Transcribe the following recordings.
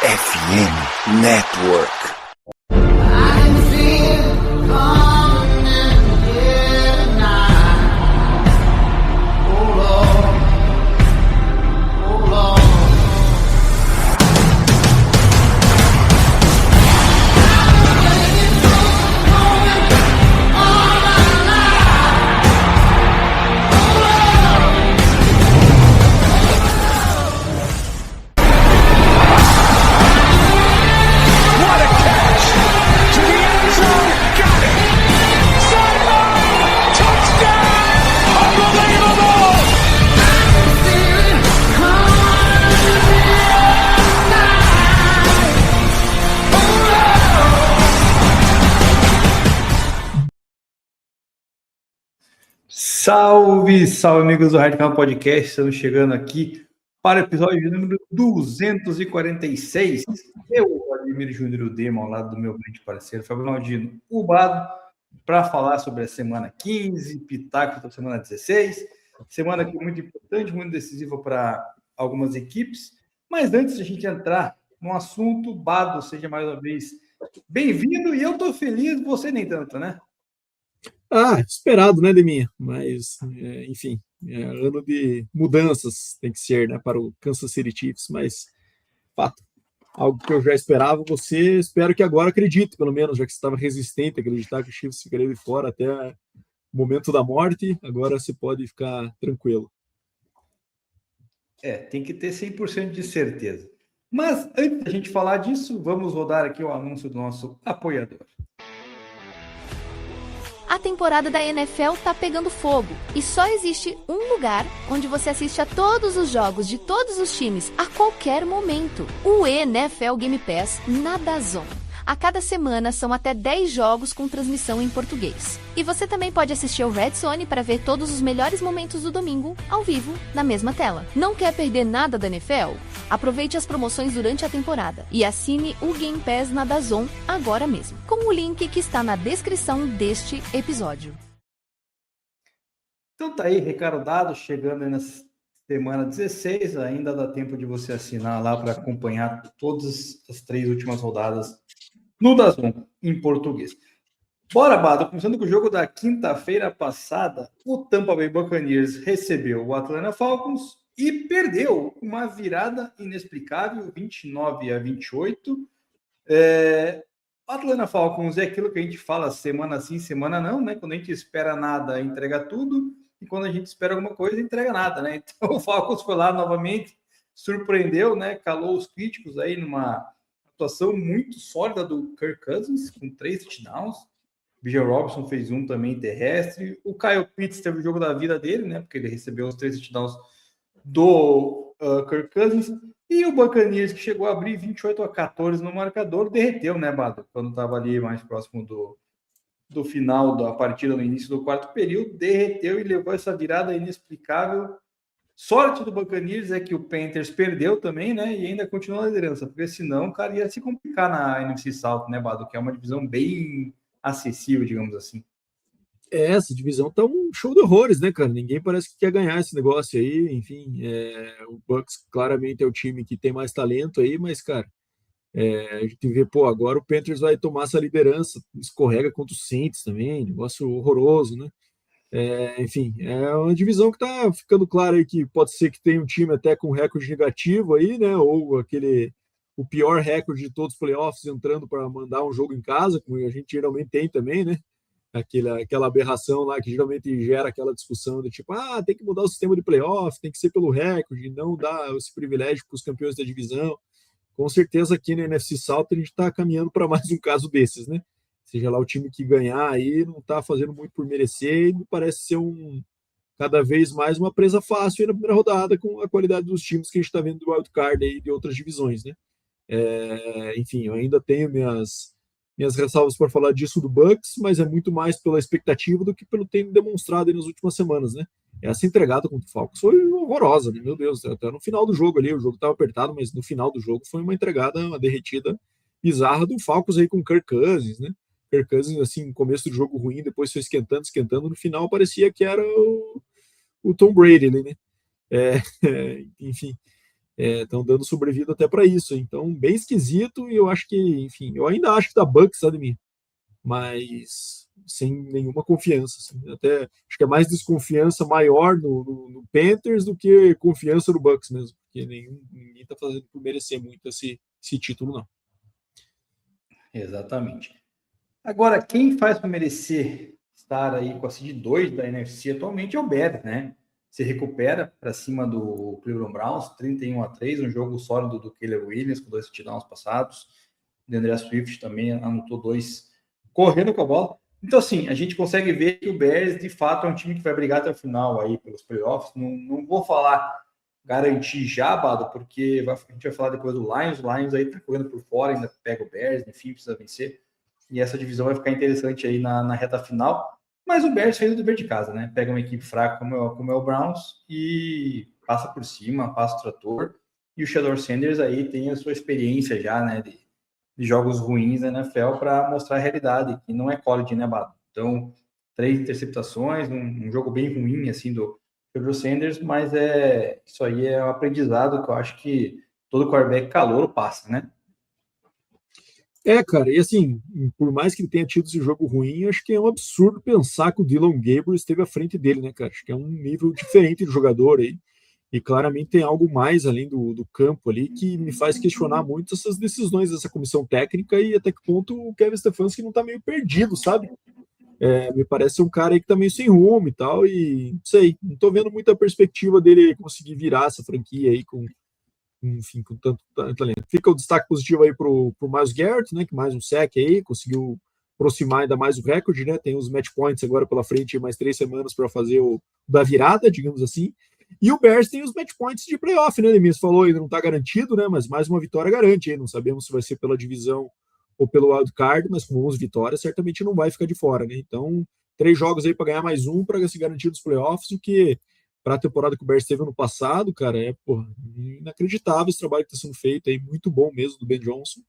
FM Network. Salve, salve amigos do Radical Podcast, estamos chegando aqui para o episódio número 246. Eu, Vladimir Júnior Demo, ao lado do meu grande parceiro Fábio Maldino Ubado, para falar sobre a semana 15, Pitaco da semana 16, semana que é muito importante, muito decisiva para algumas equipes. Mas antes de a gente entrar no assunto, Bado, seja mais uma vez bem-vindo, e eu estou feliz, você nem tanto, né? Esperado, né, Deminha? Mas, enfim, ano de mudanças tem que ser, né, para o Kansas City Chiefs, mas, fato, algo que eu já esperava, você, espero que agora acredite, pelo menos, já que você estava resistente a acreditar que o Chiefs ficaria de fora até o momento da morte, agora você pode ficar tranquilo. Tem que ter 100% de certeza. Mas, antes da gente falar disso, vamos rodar aqui o anúncio do nosso apoiador. A temporada da NFL tá pegando fogo e só existe um lugar onde você assiste a todos os jogos de todos os times a qualquer momento. O NFL Game Pass na DAZN. A cada semana são até 10 jogos com transmissão em português. E você também pode assistir ao Red Zone para ver todos os melhores momentos do domingo, ao vivo, na mesma tela. Não quer perder nada da NFL? Aproveite as promoções durante a temporada e assine o Game Pass na DAZN agora mesmo, com o link que está na descrição deste episódio. Então tá aí, recado dado, chegando aí na semana 16, ainda dá tempo de você assinar lá para acompanhar todas as 3 últimas rodadas no DAZN, em português. Bora, Bado, começando com o jogo da quinta-feira passada, o Tampa Bay Buccaneers recebeu o Atlanta Falcons e perdeu uma virada inexplicável, 29-28. O Atlanta Falcons é aquilo que a gente fala semana sim, semana não, né? Quando a gente espera nada, entrega tudo, e quando a gente espera alguma coisa, entrega nada, né? Então o Falcons foi lá novamente, surpreendeu, né? Calou os críticos aí numa atuação muito sólida do Kirk Cousins, com 3 touchdowns. Bijan Robinson fez um também terrestre. O Kyle Pitts teve o jogo da vida dele, né? Porque ele recebeu os 3 touchdowns do Kirk Cousins. E o Buccaneers, que chegou a abrir 28-14 no marcador, derreteu, né, Bado? Quando estava ali mais próximo do final da partida, no início do quarto período, derreteu e levou essa virada inexplicável. Sorte do Buccaneers é que o Panthers perdeu também, né? E ainda continua na liderança, porque senão o cara ia se complicar na NFC South, né, Bado? Que é uma divisão bem acessível, digamos assim. Essa divisão tá um show de horrores, né, cara? Ninguém parece que quer ganhar esse negócio aí. Enfim, o Bucs claramente é o time que tem mais talento aí, mas, cara, a gente vê, agora o Panthers vai tomar essa liderança, escorrega contra o Saints também, negócio horroroso, né? Enfim, é uma divisão que tá ficando claro aí que pode ser que tenha um time até com recorde negativo aí, né? Ou o pior recorde de todos os playoffs entrando para mandar um jogo em casa, como a gente geralmente tem também, né? Aquela aberração lá que geralmente gera aquela discussão de tipo, tem que mudar o sistema de playoff, tem que ser pelo recorde, não dar esse privilégio para os campeões da divisão. Com certeza aqui na NFC South a gente está caminhando para mais um caso desses, né? Seja lá o time que ganhar aí, não está fazendo muito por merecer e me parece ser cada vez mais uma presa fácil aí na primeira rodada com a qualidade dos times que a gente está vendo do wildcard aí de outras divisões, né? Enfim, eu ainda tenho minhas ressalvas para falar disso do Bucks, mas é muito mais pela expectativa do que pelo tempo demonstrado aí nas últimas semanas, né? Essa entregada contra o Falcons foi horrorosa, né? Meu Deus, até no final do jogo ali, o jogo estava apertado, mas no final do jogo foi uma entregada, uma derretida bizarra do Falcons aí com o Kirk Cousins, né? Kirk Cousins, assim, no começo do jogo ruim, depois foi esquentando, no final parecia que era o Tom Brady ali, né? Enfim, estão dando sobrevida até para isso. Então, bem esquisito, e eu acho que, enfim, eu ainda acho que dá Bucks, sabe, mim? Mas sem nenhuma confiança. Assim. Até acho que é mais desconfiança maior no Panthers do que confiança no Bucks mesmo, porque ninguém está fazendo por merecer muito esse título, não. Exatamente. Agora, quem faz para merecer estar aí com a seed 2 da NFC atualmente é o Bears, né? Se recupera para cima do Cleveland Browns, 31-3, um jogo sólido do Caleb Williams, com 2 touchdowns passados. O André Swift também anotou 2 correndo com a bola. Então, assim, a gente consegue ver que o Bears, de fato, é um time que vai brigar até o final aí pelos playoffs. Não vou falar garantir já, Bado, porque a gente vai falar depois do Lions. O Lions aí tá correndo por fora, ainda pega o Bears, enfim, precisa vencer. E essa divisão vai ficar interessante aí na reta final. Mas o Bears fez o dever de casa, né? Pega uma equipe fraca como é o Browns e passa por cima, passa o trator. E o Shedeur Sanders aí tem a sua experiência já, né? De jogos ruins na NFL para mostrar a realidade, que não é college, né, Bado? Então, 3 interceptações, um jogo bem ruim, assim, do Shedeur Sanders, mas isso aí é um aprendizado que eu acho que todo quarterback calouro passa, né? Cara, e assim, por mais que ele tenha tido esse jogo ruim, acho que é um absurdo pensar que o Dylan Gabriel esteve à frente dele, né, cara? Acho que é um nível diferente de jogador aí. E claramente tem algo mais além do campo ali que me faz questionar muito essas decisões dessa comissão técnica e até que ponto o Kevin Stefanski não tá meio perdido, sabe? Me parece um cara aí que tá meio sem rumo e tal, e não sei, não tô vendo muita perspectiva dele conseguir virar essa franquia aí enfim, com tanto talento. Fica o destaque positivo aí pro Myles Garrett, né, que mais um sec aí, conseguiu aproximar ainda mais o recorde, né, tem os match points agora pela frente, mais 3 semanas para fazer o da virada, digamos assim, e o Bears tem os match points de playoff, né, Lemis falou, ainda não tá garantido, né, mas mais uma vitória garante, aí, não sabemos se vai ser pela divisão ou pelo wildcard, mas com 11 vitórias certamente não vai ficar de fora, né, então 3 jogos aí para ganhar mais um para se garantir nos playoffs, o que para a temporada que o Bears teve ano passado, cara, inacreditável esse trabalho que está sendo feito aí, muito bom mesmo do Ben Johnson.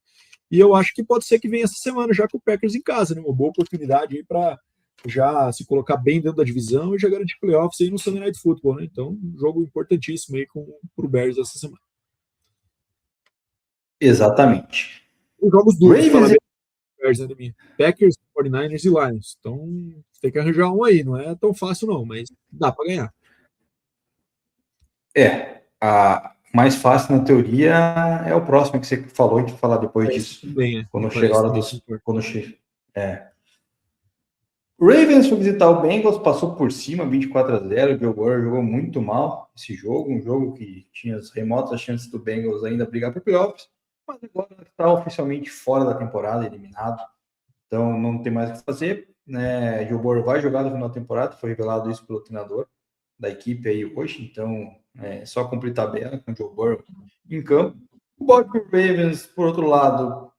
E eu acho que pode ser que venha essa semana já com o Packers em casa, né? Uma boa oportunidade aí para já se colocar bem dentro da divisão e já garantir playoffs aí no Sunday Night Football, né? Então, um jogo importantíssimo aí para o Bears essa semana. Exatamente. Os jogos duros, Ravens Bears, né, Packers, 49ers e Lions. Então, tem que arranjar um aí, não é tão fácil não, mas dá para ganhar. A mais fácil na teoria é o próximo que você falou, a gente vai falar depois disso. Bem, quando chega a hora dos. O Ravens foi visitar o Bengals, passou por cima, 24-0. O Joe Burrow jogou muito mal esse jogo, um jogo que tinha as remotas chances do Bengals ainda brigar por playoffs, mas agora está oficialmente fora da temporada, eliminado. Então não tem mais o que fazer. Né? Joe Burrow vai jogar no final da temporada, foi revelado isso pelo treinador da equipe aí hoje, então só cumprir tabela com o Joe Burrow em campo. O Baltimore Ravens, por outro lado,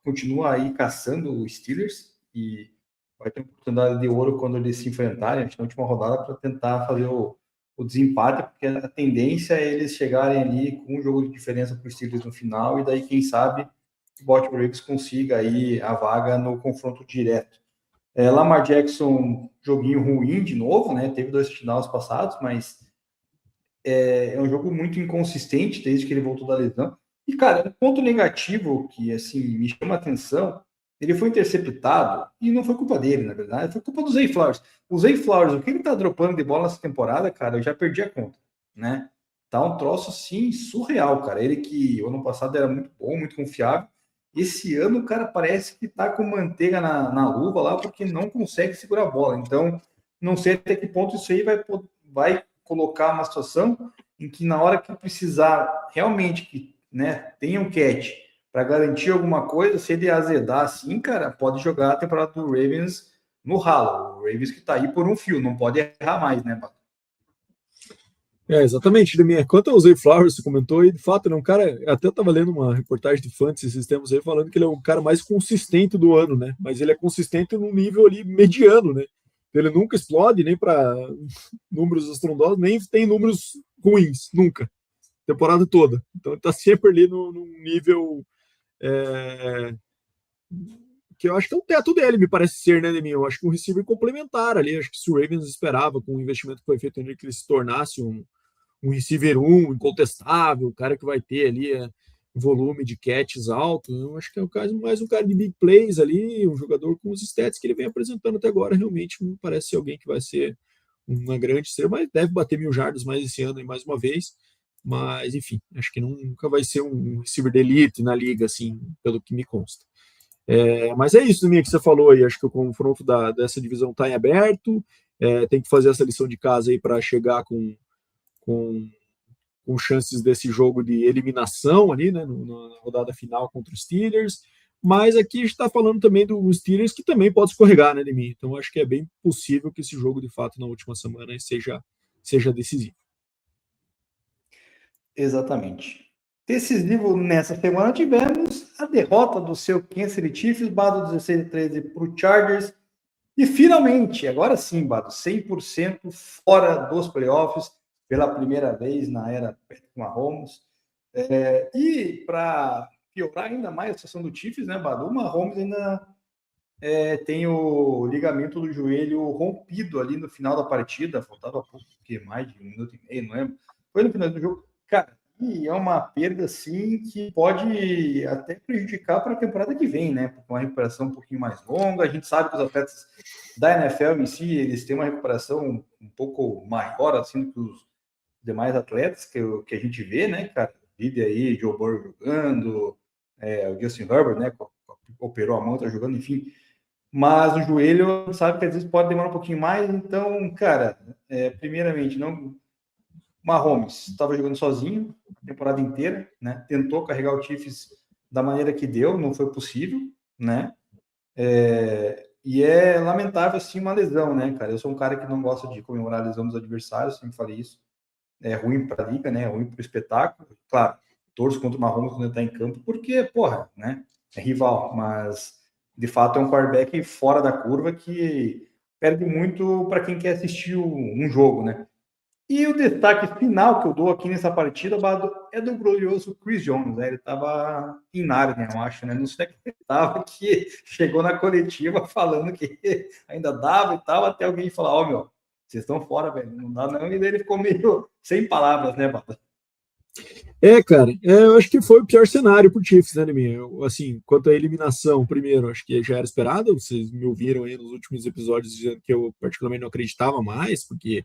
continua aí caçando o Steelers e vai ter uma oportunidade de ouro quando eles se enfrentarem, na última rodada, para tentar fazer o desempate, porque a tendência é eles chegarem ali com um jogo de diferença para os Steelers no final, e daí, quem sabe, o Baltimore Ravens consiga aí a vaga no confronto direto. Lamar Jackson, joguinho ruim de novo, né? Teve 2 touchdowns passados, mas é um jogo muito inconsistente desde que ele voltou da lesão. E, cara, um ponto negativo que, assim, me chama a atenção, ele foi interceptado, e não foi culpa dele, na verdade, foi culpa do Zay Flowers. O Zay Flowers, o que ele tá dropando de bola nessa temporada, cara, eu já perdi a conta, né? Tá um troço, assim, surreal, cara. Ele que, o ano passado, era muito bom, muito confiável. Esse ano, o cara parece que tá com manteiga na luva lá, porque não consegue segurar a bola. Então, não sei até que ponto isso aí vai colocar uma situação em que, na hora que precisar realmente que, né, tenha um catch para garantir alguma coisa, se ele azedar assim, cara, pode jogar a temporada do Ravens no ralo. O Ravens que tá aí por um fio, não pode errar mais, né, Bato? Exatamente, Demir. Quanto ao Zay Flowers, você comentou, e de fato, ele é um cara. Até estava lendo uma reportagem de Fantasy esses tempos aí falando que ele é o cara mais consistente do ano, né? Mas ele é consistente num nível ali mediano, né? Ele nunca explode nem para números estrondosos, nem tem números ruins, nunca. Temporada toda. Então ele está sempre ali num nível que eu acho que é o teto dele, me parece ser, né, Demir? Eu acho que um receiver complementar ali. Acho que se o Ravens esperava, com o investimento que foi feito nele, que ele se tornasse um receiver 1 incontestável, o cara que vai ter ali volume de catches alto. Eu acho que é mais um cara de big plays ali, um jogador com os stats que ele vem apresentando até agora. Realmente não parece ser alguém que vai ser uma grande estrela, mas deve bater 1.000 jardas mais esse ano e mais uma vez. Mas, enfim, acho que nunca vai ser um receiver de elite na liga, assim, pelo que me consta. Mas é isso, Domingo, que você falou aí. Acho que o confronto dessa divisão está em aberto. Tem que fazer essa lição de casa aí para chegar com chances desse jogo de eliminação ali, né, na rodada final contra os Steelers. Mas aqui a gente está falando também dos Steelers, que também pode escorregar, né, de mim. Então acho que é bem possível que esse jogo, de fato, na última semana seja decisivo. Exatamente. Decisivo nessa semana tivemos a derrota do seu Kansas City Chiefs, Bado 16-13 para o Chargers. E finalmente, agora sim, Bado, 100% fora dos playoffs, pela primeira vez na era Patrick Mahomes. E para piorar ainda mais a situação do Chiefs, né, Bado? O Mahomes ainda tem o ligamento do joelho rompido ali no final da partida. Faltava pouco, mais de 1 minuto e meio, não lembro. Foi no final do jogo. Cara, e é uma perda, assim, que pode até prejudicar para a temporada que vem, né? Porque uma recuperação um pouquinho mais longa. A gente sabe que os atletas da NFL em si, eles têm uma recuperação um pouco maior, assim, do que os demais atletas que a gente vê, né, cara? Vídeo aí, Joe Burrow jogando, o Justin Herbert, né, operou a mão, tá jogando, enfim. Mas o joelho, sabe que às vezes pode demorar um pouquinho mais. Então, cara, primeiramente, não... Mahomes estava jogando sozinho a temporada inteira, né? Tentou carregar o Chiefs da maneira que deu, não foi possível, né? E é lamentável, assim, uma lesão, né, cara? Eu sou um cara que não gosta de comemorar a lesão dos adversários, sempre falei isso. É ruim para a liga, né? É ruim para o espetáculo. Claro, torço contra o Mahomes quando ele está em campo, porque, porra, né? É rival, mas de fato é um quarterback fora da curva que perde muito para quem quer assistir um jogo, né? E o destaque final que eu dou aqui nessa partida, Bado, é do glorioso Chris Jones, né? Ele estava em Nárnia, eu acho, né? Não sei o que ele estava, que chegou na coletiva falando que ainda dava e tal, até alguém falar, ó, meu, vocês estão fora, velho, não dá não, e daí ele ficou meio sem palavras, né, Bado? Cara, eu acho que foi o pior cenário pro Chiefs, né, Neminha? Assim, quanto à eliminação, primeiro, acho que já era esperado, vocês me ouviram aí nos últimos episódios dizendo que eu particularmente não acreditava mais, porque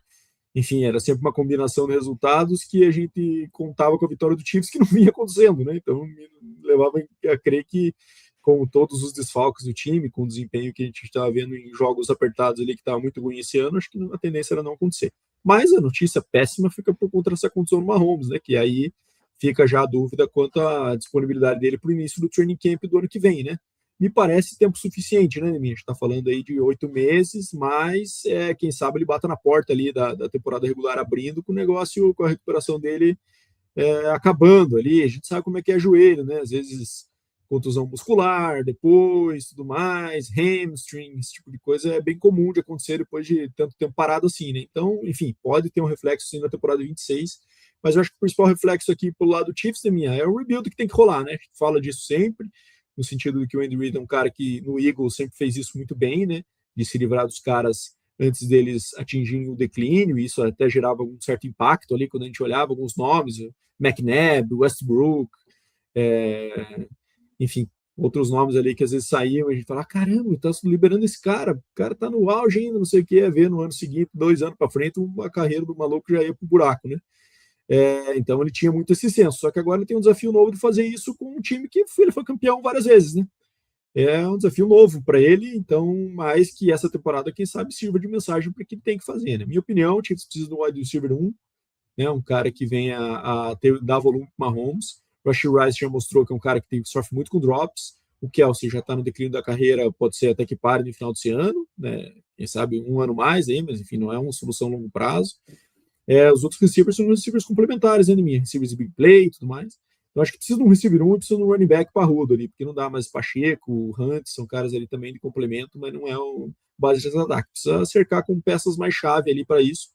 enfim, era sempre uma combinação de resultados que a gente contava com a vitória do Chiefs que não vinha acontecendo, né? Então me levava a crer que com todos os desfalques do time, com o desempenho que a gente estava vendo em jogos apertados ali que estava muito ruim esse ano, acho que a tendência era não acontecer. Mas a notícia péssima fica por conta dessa condição do Mahomes, né? Que aí fica já a dúvida quanto à disponibilidade dele para o início do training camp do ano que vem, né? Me parece tempo suficiente, né, Neminha? A gente está falando aí de 8 meses, mas quem sabe ele bata na porta ali da temporada regular abrindo, com o negócio, com a recuperação dele acabando ali. A gente sabe como é que é joelho, né? Às vezes contusão muscular, depois, tudo mais, hamstring, esse tipo de coisa é bem comum de acontecer depois de tanto tempo parado assim, né? Então, enfim, pode ter um reflexo sim na temporada 26, mas eu acho que o principal reflexo aqui pelo lado do Chiefs, Neminha, é o rebuild que tem que rolar, né? A gente fala disso sempre, no sentido de que o Andy Reid é um cara que no Eagles sempre fez isso muito bem, né? De se livrar dos caras antes deles atingirem o declínio, e isso até gerava um certo impacto ali quando a gente olhava alguns nomes, McNabb, Westbrook, enfim, outros nomes ali que às vezes saíam e a gente falava, caramba, tá liberando esse cara, o cara tá no auge ainda, não sei o que, ver no ano seguinte, 2 anos para frente, uma carreira do maluco já ia pro buraco, né? Então ele tinha muito esse senso, só que agora ele tem um desafio novo de fazer isso com um time que ele foi campeão várias vezes, né? É um desafio novo para ele, então mais que essa temporada, quem sabe, sirva de mensagem para o que ele tem que fazer, né? Minha opinião, o Chiefs precisa de um wide receiver 1, né? Um cara que venha dar volume para Mahomes. O Rashee Rice já mostrou que é um cara que sofre muito com drops. O Kelce já está no declínio da carreira, pode ser até que pare no final desse ano, né? Quem sabe 1 ano mais aí, mas enfim, não é uma solução a longo prazo. Os outros receivers são receivers complementares, né, minha? Receivers de big play e tudo mais. Então, acho que precisa de um receiver 1 e precisa de um running back parrudo ali, porque não dá mais Pacheco, Hunt, são caras ali também de complemento, mas não é o base de ataque. Precisa cercar com peças mais chave ali para isso.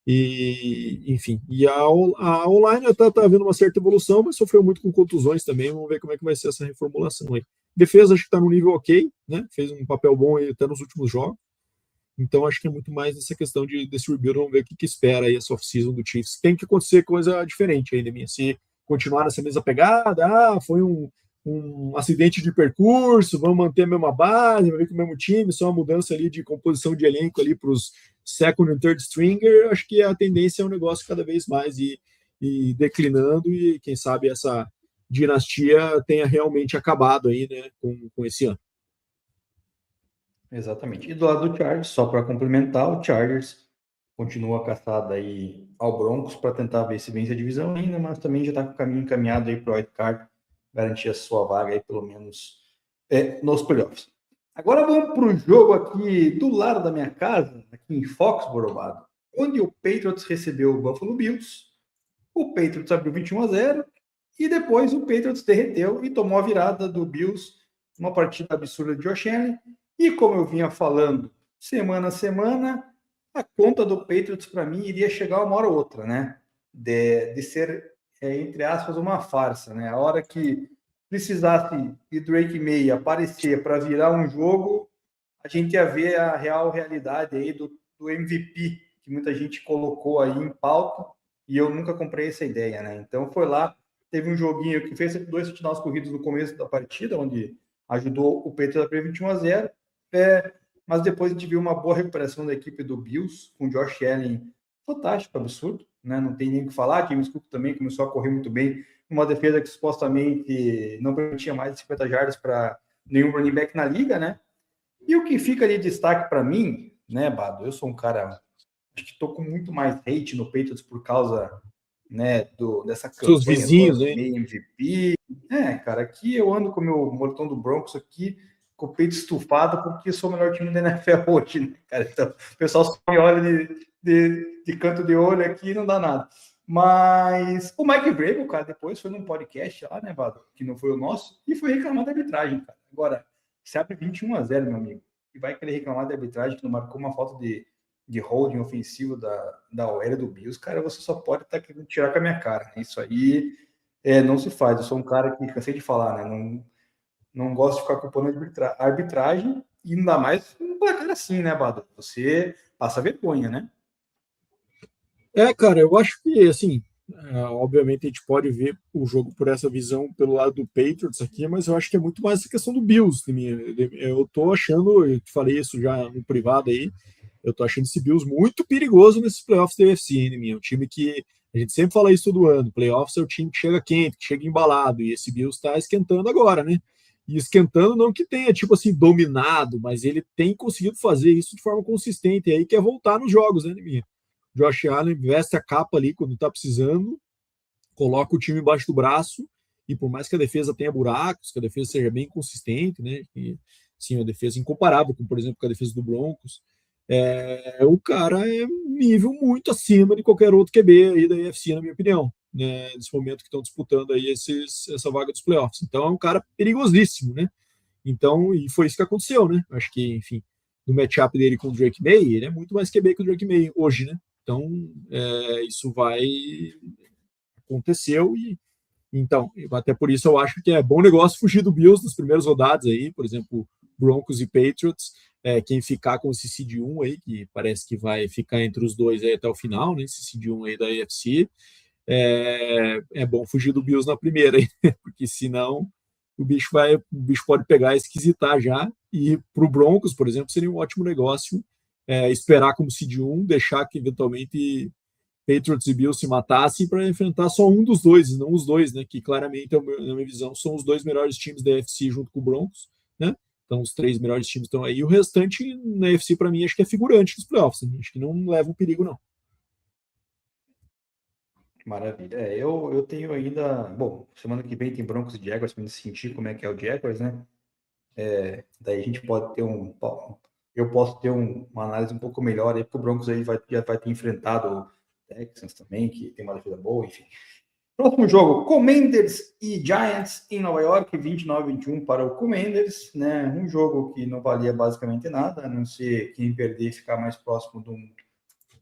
E, enfim, e a online está vendo uma certa evolução, mas sofreu muito com contusões também. Vamos ver como é que vai ser essa reformulação aí. Defesa, acho que está no nível ok, né? Fez um papel bom aí até nos últimos jogos. Então, acho que é muito mais essa questão desse rebuild. Vamos ver o que espera aí essa off-season do Chiefs. Tem que acontecer coisa diferente ainda, minha. Se continuar nessa mesma pegada, foi um acidente de percurso, vamos manter a mesma base, vai ver com o mesmo time, só uma mudança ali de composição de elenco ali para os second and third stringer, acho que a tendência é um negócio cada vez mais ir declinando e quem sabe essa dinastia tenha realmente acabado aí, né, com esse ano. Exatamente. E do lado do Chargers, só para complementar, o Chargers continua caçada aí ao Broncos para tentar ver se vence a divisão ainda, mas também já está com o caminho encaminhado aí para o wildcard, garantir a sua vaga aí, pelo menos nos playoffs. Agora vamos para o jogo aqui do lado da minha casa, aqui em Foxborough, onde o Patriots recebeu o Buffalo Bills. O Patriots abriu 21-0 e depois o Patriots derreteu e tomou a virada do Bills, uma partida absurda de Josh Allen. E como eu vinha falando, semana a semana, a conta do Patriots para mim iria chegar uma hora ou outra, né? De ser, entre aspas, uma farsa, né? A hora que precisasse de Drake May aparecer para virar um jogo, a gente ia ver a real realidade aí do MVP, que muita gente colocou aí em pauta, e eu nunca comprei essa ideia, né? Então foi lá, teve um joguinho que fez 2 touchdowns corridos no começo da partida, onde ajudou o Patriots a abrir 21-0, mas depois a gente viu uma boa recuperação da equipe do Bills, com o Josh Allen fantástico, absurdo, né? Não tem nem o que falar. James Cook também começou a correr muito bem, uma defesa que supostamente não permitia mais de 50 jardas para nenhum running back na liga, né? E o que fica ali de destaque para mim, né, Bado? Eu sou um cara, acho que estou com muito mais hate no Patriots por causa, né, dessa campanha. Seus vizinhos, do MVP. Cara, aqui eu ando com o meu mortão do Broncos aqui, com o peito estufado, porque sou o melhor time da NFL hoje, né, cara? Então, o pessoal só me olha de canto de olho aqui e não dá nada. Mas o Mike Vrabel, cara, depois foi num podcast lá, né, Vado, que não foi o nosso, e foi reclamar da arbitragem, cara. Agora, se abre 21-0, meu amigo, e vai querer reclamar da arbitragem que não marcou uma falta de holding ofensivo da OL do Bills, cara, você só pode estar querendo tirar com a minha cara, né? Isso aí não se faz. Eu sou um cara que, cansei de falar, né, não gosto de ficar culpando a arbitragem, e ainda mais um placar assim, né, Bado? Você passa vergonha, né? Cara, eu acho que, assim, obviamente a gente pode ver o jogo por essa visão pelo lado do Patriots aqui, mas eu acho que é muito mais essa questão do Bills. Eu tô achando, eu falei isso já no privado aí, eu tô achando esse Bills muito perigoso nesses playoffs da UFC, né, minha? Um time que a gente sempre fala isso todo ano, playoffs é o time que chega quente, que chega embalado, e esse Bills tá esquentando agora, né? E esquentando não que tenha, tipo assim, dominado, mas ele tem conseguido fazer isso de forma consistente, e aí quer voltar nos jogos, né, minha? Josh Allen veste a capa ali quando tá precisando, coloca o time embaixo do braço, e por mais que a defesa tenha buracos, que a defesa seja bem consistente, né? E, sim, a defesa incomparável, como por exemplo com a defesa do Broncos, o cara é nível muito acima de qualquer outro QB aí da UFC, na minha opinião, né? Nesse momento que estão disputando aí essa vaga dos playoffs. Então é um cara perigosíssimo, né? Então, e foi isso que aconteceu, né? Acho que, enfim, no matchup dele com o Drake May, ele é muito mais QB que o Drake May hoje, né? Então, isso aconteceu e então, até por isso eu acho que é bom negócio fugir do Bills nas primeiras rodadas aí, por exemplo, Broncos e Patriots, quem ficar com esse seed 1 aí, que parece que vai ficar entre os dois aí até o final, né, esse seed 1 aí da AFC, é bom fugir do Bills na primeira aí, porque senão o bicho pode pegar e esquisitar já, e para o Broncos, por exemplo, seria um ótimo negócio esperar como seed 1, deixar que eventualmente Patriots e Bills se matassem para enfrentar só um dos dois, não os dois, né? Que claramente, na minha visão, são os dois melhores times da NFC junto com o Broncos, né? Então, os 3 melhores times estão aí. E o restante na NFC, para mim, acho que é figurante dos playoffs. Né? Acho que não leva um perigo, não. Maravilha. Eu tenho ainda. Bom, semana que vem tem Broncos e Jaguars para me sentir como é que é o Jaguars, né? Daí a gente pode ter eu posso ter uma análise um pouco melhor aí, porque o Broncos aí já vai ter enfrentado o Texans também, que tem uma defesa boa, enfim. Próximo jogo, Commanders e Giants em Nova York, 29-21 para o Commanders, né? Um jogo que não valia basicamente nada, a não ser quem perder ficar mais próximo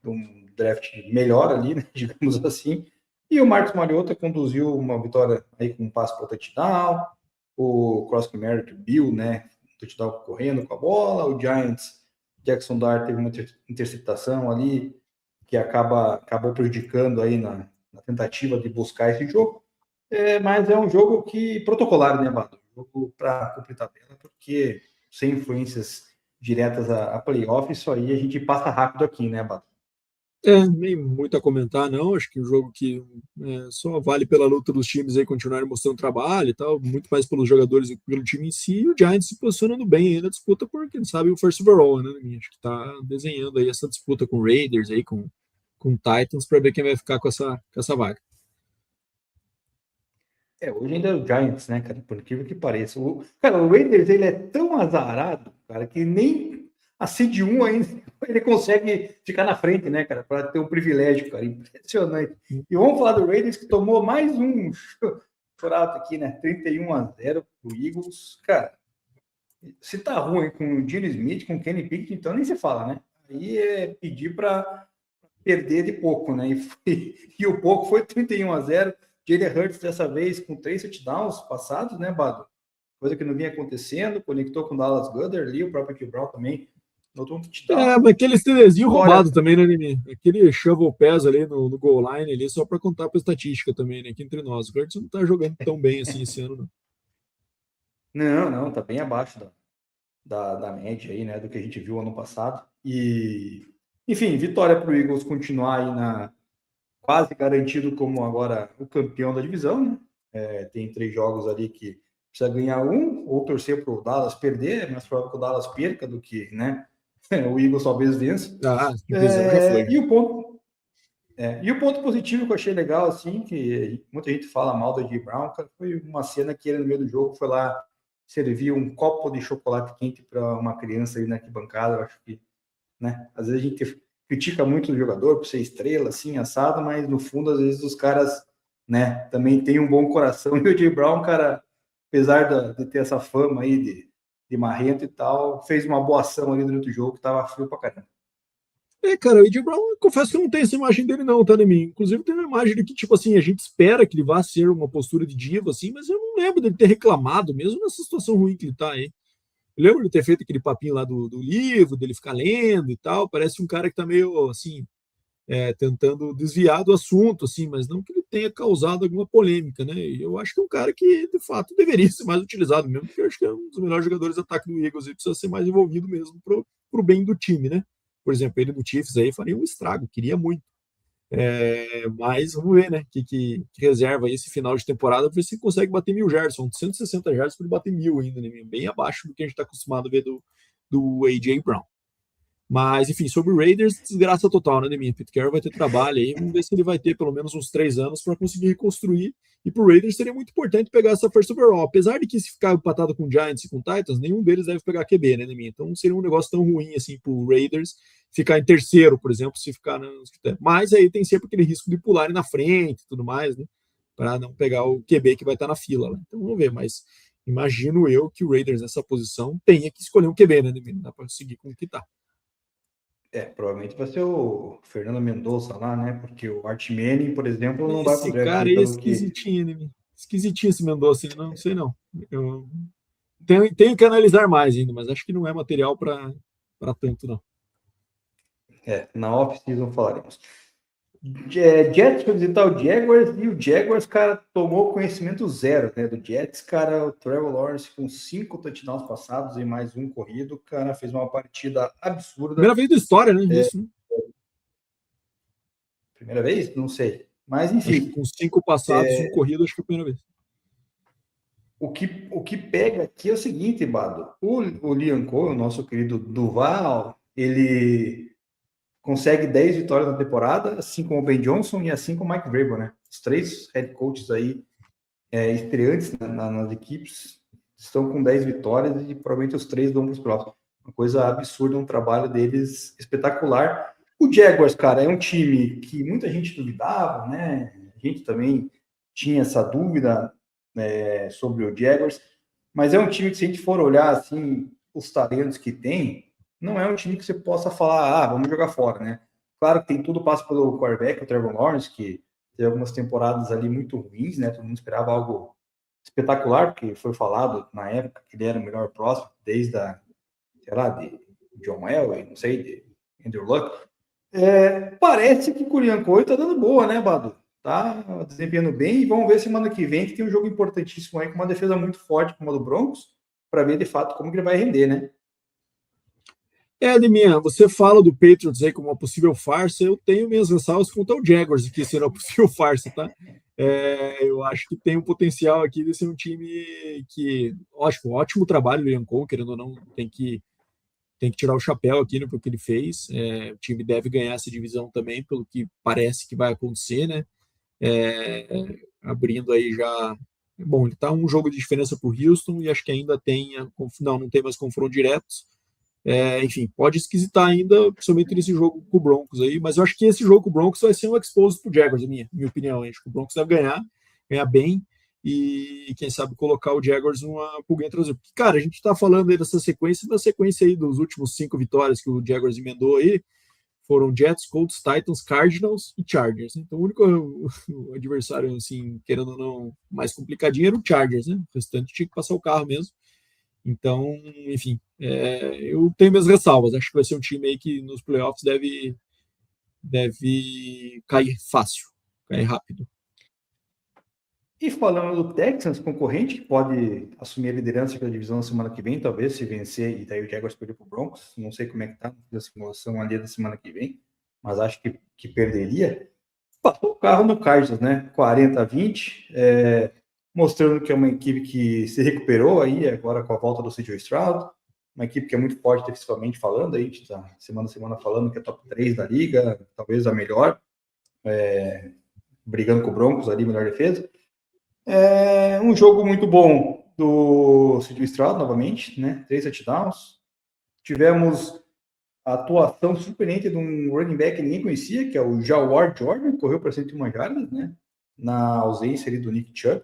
de um draft melhor ali, né? Digamos assim. E o Marcos Mariota conduziu uma vitória aí com um passe para o touchdown, o Cross Merritt Bill, né? Touchdown correndo com a bola, o Giants Jackson Dart teve uma interceptação ali que acabou prejudicando aí na tentativa de buscar esse jogo. Mas é um jogo protocolar, né, Bado? Um jogo para cumprir tabela, porque sem influências diretas a playoff, isso aí a gente passa rápido aqui, né, Bado? Nem muito a comentar, não. Acho que um jogo que só vale pela luta dos times aí continuarem mostrando trabalho e tal, muito mais pelos jogadores do que pelo time em si. E o Giants se posicionando bem aí na disputa por, quem sabe, o first overall, né? Acho que tá desenhando aí essa disputa com Raiders aí, com Titans, para ver quem vai ficar com essa vaga. Hoje ainda é o Giants, né, cara? Por incrível que pareça. O Raiders, ele é tão azarado, cara, que nem a seed 1 ainda ele consegue ficar na frente, né, cara? Para ter um privilégio, cara. Impressionante. E vamos falar do Raiders, que tomou mais um chorado aqui, né? 31-0 pro Eagles. Cara, se tá ruim com o Gene Smith, com o Kenny Pickett, então nem se fala, né? Aí é pedir para perder de pouco, né? E o pouco foi 31-0. Jalen Hurts dessa vez com 3 touchdowns passados, né, Bado? Coisa que não vinha acontecendo, conectou com o Dallas Goedert ali, o próprio T. Brown também notou um touchdown. Mas aquele estenezinho roubado também, né, Nini? Aquele shovel pass ali no goal line ali, só para contar para estatística também, né, aqui entre nós. O Hurts não tá jogando tão bem assim esse ano, não. Não, tá bem abaixo da média aí, né, do que a gente viu ano passado. E, enfim, vitória para o Eagles continuar aí quase garantido como agora o campeão da divisão, né? Tem 3 jogos ali que precisa ganhar um, ou torcer para o Dallas perder, é mais provável que o Dallas perca do que, né? O Eagles talvez vença. Divisão já foi. E o ponto positivo que eu achei legal, assim, que muita gente fala mal do A.J. Brown, cara, foi uma cena que ele no meio do jogo foi lá servir um copo de chocolate quente para uma criança aí na arquibancada. Eu acho que, né? Às vezes a gente critica muito o jogador por ser estrela, assim, assado, mas no fundo, às vezes, os caras, né, também têm um bom coração. E o J. Brown, cara, apesar de ter essa fama aí de marrento e tal, fez uma boa ação ali durante o jogo, que tava frio pra caramba. Cara, o A.J. Brown, eu confesso que eu não tenho essa imagem dele não, tá, Nemi? Inclusive tem uma imagem de que, tipo assim, a gente espera que ele vá ser uma postura de diva, assim, mas eu não lembro dele ter reclamado, mesmo nessa situação ruim que ele tá aí. Eu lembro de ter feito aquele papinho lá do livro, dele ficar lendo e tal. Parece um cara que tá meio, assim, tentando desviar do assunto, assim, mas não que ele tenha causado alguma polêmica, né? E eu acho que é um cara que, de fato, deveria ser mais utilizado mesmo, porque eu acho que é um dos melhores jogadores de ataque do Eagles e precisa ser mais envolvido mesmo pro bem do time, né? Por exemplo, ele no Chiefs aí faria um estrago, queria muito. Mas vamos ver, né? Que reserva aí esse final de temporada para ver se consegue bater 1.000 jardas. São 160 jardas para ele bater 1.000 ainda, né? Bem abaixo do que a gente está acostumado a ver do A.J. Brown. Mas, enfim, sobre o Raiders, desgraça total, né, Deminha? Pete Carroll vai ter trabalho aí. Vamos ver se ele vai ter pelo menos uns 3 anos para conseguir reconstruir. E para o Raiders seria muito importante pegar essa first overall. Apesar de que se ficar empatado com Giants e com Titans, nenhum deles deve pegar QB, né, Deminha? Então não seria um negócio tão ruim assim para o Raiders ficar em terceiro, por exemplo, se ficar mas aí tem sempre aquele risco de pularem na frente e tudo mais, né? Para não pegar o QB que vai estar na fila lá. Então vamos ver, mas imagino eu que o Raiders nessa posição tenha que escolher um QB, né, Deminha? Não dá para seguir com o que tá. Provavelmente vai ser o Fernando Mendonça lá, né? Porque o Art Manning, por exemplo, não vai pro Esse draft. cara é esquisitinho, né? Esquisitinho esse Mendonça, não sei não. Eu tenho que analisar mais ainda, mas acho que não é material para tanto, não. Na off-season falaremos. Jets foi visitar o Jaguars e o Jaguars, cara, tomou conhecimento zero, né? Do Jets, cara, o Trevor Lawrence com 5 touchdowns passados e mais um corrido, cara, fez uma partida absurda. Primeira vez da história, né? Isso, né? Primeira vez? Não sei. Mas, enfim. Com 5 passados e um corrido, acho que é a primeira vez. O que pega aqui é o seguinte, Bado. O Liam Cole, o nosso querido Duval, ele consegue 10 vitórias na temporada, assim como o Ben Johnson e assim como o Mike Vrabel, né? Os 3 head coaches aí estreantes nas equipes estão com 10 vitórias e provavelmente os 3 vão para os próximos. Uma coisa absurda, um trabalho deles espetacular. O Jaguars, cara, é um time que muita gente duvidava, né? A gente também tinha essa dúvida sobre o Jaguars, mas é um time que, se a gente for olhar assim os talentos que tem, não é um time que você possa falar, vamos jogar fora, né? Claro que tem tudo, passa pelo quarterback, o Trevor Lawrence, que teve algumas temporadas ali muito ruins, né? Todo mundo esperava algo espetacular, porque foi falado na época que ele era o melhor próximo, desde de John Elway, não sei, de Andrew Luck. Parece que o Curiancoi tá dando boa, né, Badu? Tá desempenhando bem, e vamos ver semana que vem, que tem um jogo importantíssimo aí, com uma defesa muito forte como a do Broncos, para ver de fato como que ele vai render, né? Ademir, você fala do Patriots aí como uma possível farsa, eu tenho minhas ressalvas quanto ao Jaguars, que será uma possível farsa, tá? Eu acho que tem um potencial aqui de ser um time que, ótimo trabalho, Liam Cole, querendo ou não, tem que tirar o chapéu aqui, né, pelo que ele fez. O time deve ganhar essa divisão também, pelo que parece que vai acontecer, né? Abrindo aí já. Bom, ele está um jogo de diferença para o Houston e acho que ainda tem. Não tem mais confronto diretos. Enfim, pode esquisitar ainda, principalmente nesse jogo com o Broncos aí, mas eu acho que esse jogo com o Broncos vai ser um expose pro Jaguars, minha opinião. Acho que o Broncos deve ganhar bem, e quem sabe colocar o Jaguars uma pulga entre os outros. Cara, a gente tá falando aí dessa sequência, da sequência aí dos últimos 5 vitórias que o Jaguars emendou aí, foram Jets, Colts, Titans, Cardinals e Chargers. Então o único adversário, assim, querendo ou não, mais complicadinho era o Chargers, né? O restante tinha que passar o carro mesmo. Então, enfim, eu tenho minhas ressalvas. Acho que vai ser um time aí que nos playoffs deve cair fácil, cair rápido. E falando do Texans, concorrente, que pode assumir a liderança da divisão na semana que vem, talvez, se vencer, e daí o Jaguars perder para o Broncos. Não sei como é que tá a simulação ali da semana que vem, mas acho que perderia. Passou o carro no Cardinals, né? 40-20. Mostrando que é uma equipe que se recuperou aí agora com a volta do C.J. Stroud, uma equipe que é muito forte defensivamente falando, aí a gente está semana a semana falando que é top 3 da liga, talvez a melhor, brigando com o Broncos ali, melhor defesa. Um jogo muito bom do C.J. Stroud, novamente, né? 3 touchdowns. Tivemos a atuação surpreendente de um running back que ninguém conhecia, que é o Jawar Jordan, que correu para 101 jardas, né? Na ausência ali do Nick Chubb.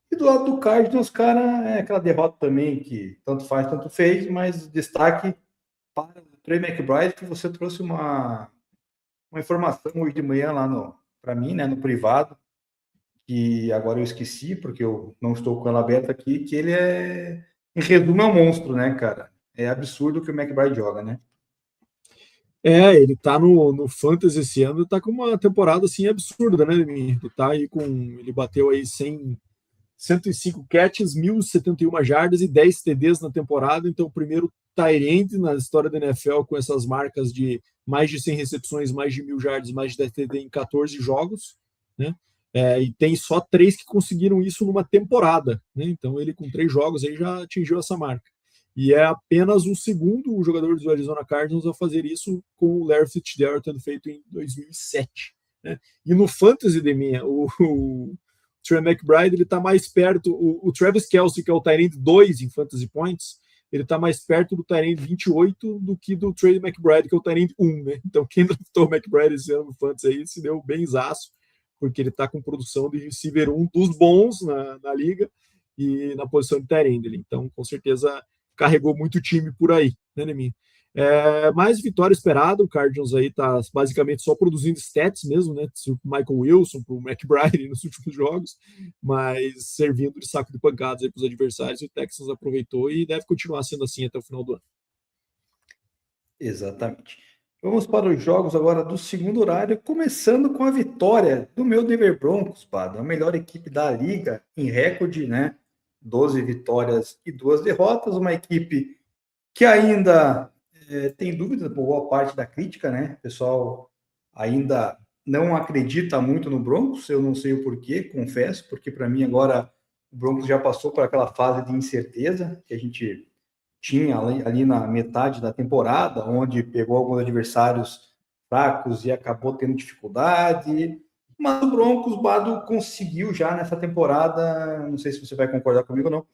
E do lado do Cardinals, cara, aquela derrota também que tanto faz, tanto fez, mas destaque para o Trey McBride, que você trouxe uma informação hoje de manhã lá para mim, né, no privado, que agora eu esqueci, porque eu não estou com ela aberta aqui, que ele em resumo, é um monstro, né, cara? É absurdo o que o McBride joga, né? Ele tá no Fantasy esse ano, tá com uma temporada assim absurda, né? Ele tá aí ele bateu aí 105 catches, 1.071 jardas e 10 TDs na temporada. Então, o primeiro tight end na história da NFL com essas marcas de mais de 100 recepções, mais de 1.000 jardas, mais de 10 TD em 14 jogos, né? E tem só 3 que conseguiram isso numa temporada, né? Então, ele com 3 jogos aí já atingiu essa marca. E é apenas o segundo jogador do Arizona Cardinals a fazer isso, com o Larry Fitzgerald tendo feito em 2007. Né? E no Fantasy, o Trey McBride, ele está mais perto, o Travis Kelce, que é o tight end 2 em Fantasy Points, ele está mais perto do tight end 28 do que do Trey McBride, que é o tight end 1, né? Então, quem draftou o McBride esse ano no Fantasy aí se deu bem zaço, porque ele está com produção de receiver 1 dos bons na liga e na posição de tight end. Então, com certeza, carregou muito time por aí, né, Neminha? Mais vitória esperada, o Cardinals aí tá basicamente só produzindo stats mesmo, né? O Michael Wilson, pro McBride nos últimos jogos, mas servindo de saco de pancadas aí para os adversários, e o Texans aproveitou e deve continuar sendo assim até o final do ano. Exatamente. Vamos para os jogos agora do segundo horário, começando com a vitória do meu Denver Broncos, Pado, a melhor equipe da liga em recorde, né? 12 vitórias e 2 derrotas, uma equipe que ainda tem dúvidas por boa parte da crítica, né? O pessoal ainda não acredita muito no Broncos, eu não sei o porquê, confesso, porque para mim agora o Broncos já passou por aquela fase de incerteza que a gente tinha ali na metade da temporada, onde pegou alguns adversários fracos e acabou tendo dificuldade, mas o Broncos, Bado, conseguiu já nessa temporada, não sei se você vai concordar comigo ou não,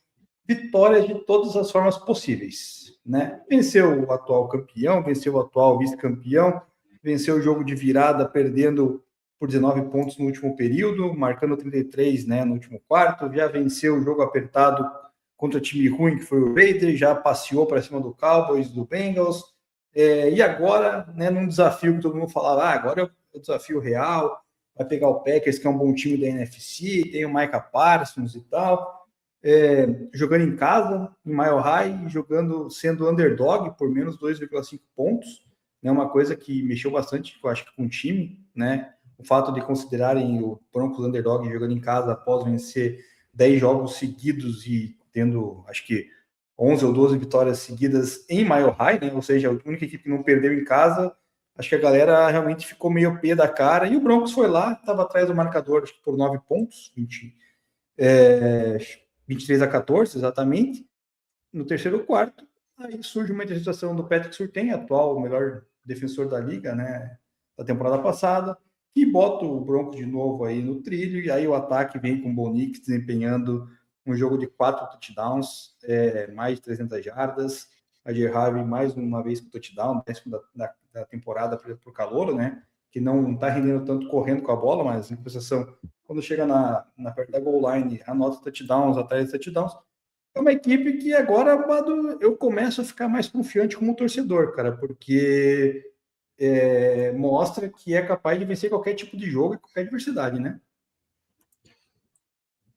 vitórias de todas as formas possíveis, né? Venceu o atual campeão, venceu o atual vice-campeão, venceu o jogo de virada, perdendo por 19 pontos no último período, marcando 33, né, no último quarto, já venceu o jogo apertado contra time ruim, que foi o Raiders, já passeou para cima do Cowboys, do Bengals, e agora, né, num desafio que todo mundo falava, agora é o desafio real, vai pegar o Packers, que é um bom time da NFC, tem o Micah Parsons e tal. jogando em casa, em Mile High, sendo underdog por menos 2,5 pontos, né? Uma coisa que mexeu bastante, eu acho que com o time, né? O fato de considerarem o Broncos underdog jogando em casa após vencer 10 jogos seguidos e tendo, acho que 11 ou 12 vitórias seguidas em Mile High, né? Ou seja, a única equipe que não perdeu em casa. Acho que a galera realmente ficou meio pé da cara. E o Broncos foi lá, estava atrás do marcador, acho que por 9 pontos, 23-14, exatamente, no terceiro quarto. Aí surge uma interceptação do Patrick Surtain, atual melhor defensor da liga, né, da temporada passada, que bota o Broncos de novo aí no trilho, e aí o ataque vem com o Bo Nix desempenhando um jogo de 4 touchdowns, mais de 300 jardas, a Gerharvey mais uma vez com touchdown, décimo da temporada para o calouro, né, que não está rendendo tanto correndo com a bola, mas em compensação, quando chega na perto da goal line, anota touchdowns, atrás de touchdowns. É uma equipe que agora, eu começo a ficar mais confiante como torcedor, cara, porque mostra que é capaz de vencer qualquer tipo de jogo e qualquer adversidade, né?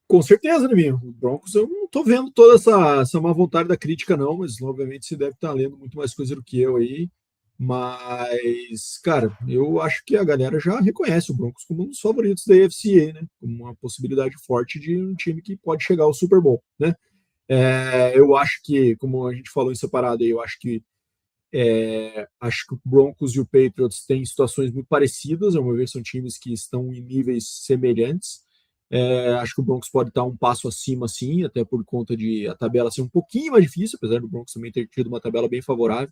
Com certeza, né, meu? O Broncos, eu não tô vendo toda essa má vontade da crítica, não, mas obviamente você deve estar lendo muito mais coisa do que eu aí. Mas, cara, eu acho que a galera já reconhece o Broncos como um dos favoritos da AFC, né? Como uma possibilidade forte de um time que pode chegar ao Super Bowl, né? Eu acho que, como a gente falou em separado aí, eu acho que o Broncos e o Patriots têm situações muito parecidas, ao meu ver, são times que estão em níveis semelhantes. Acho que o Broncos pode estar um passo acima, sim, até por conta de a tabela ser um pouquinho mais difícil, apesar do Broncos também ter tido uma tabela bem favorável.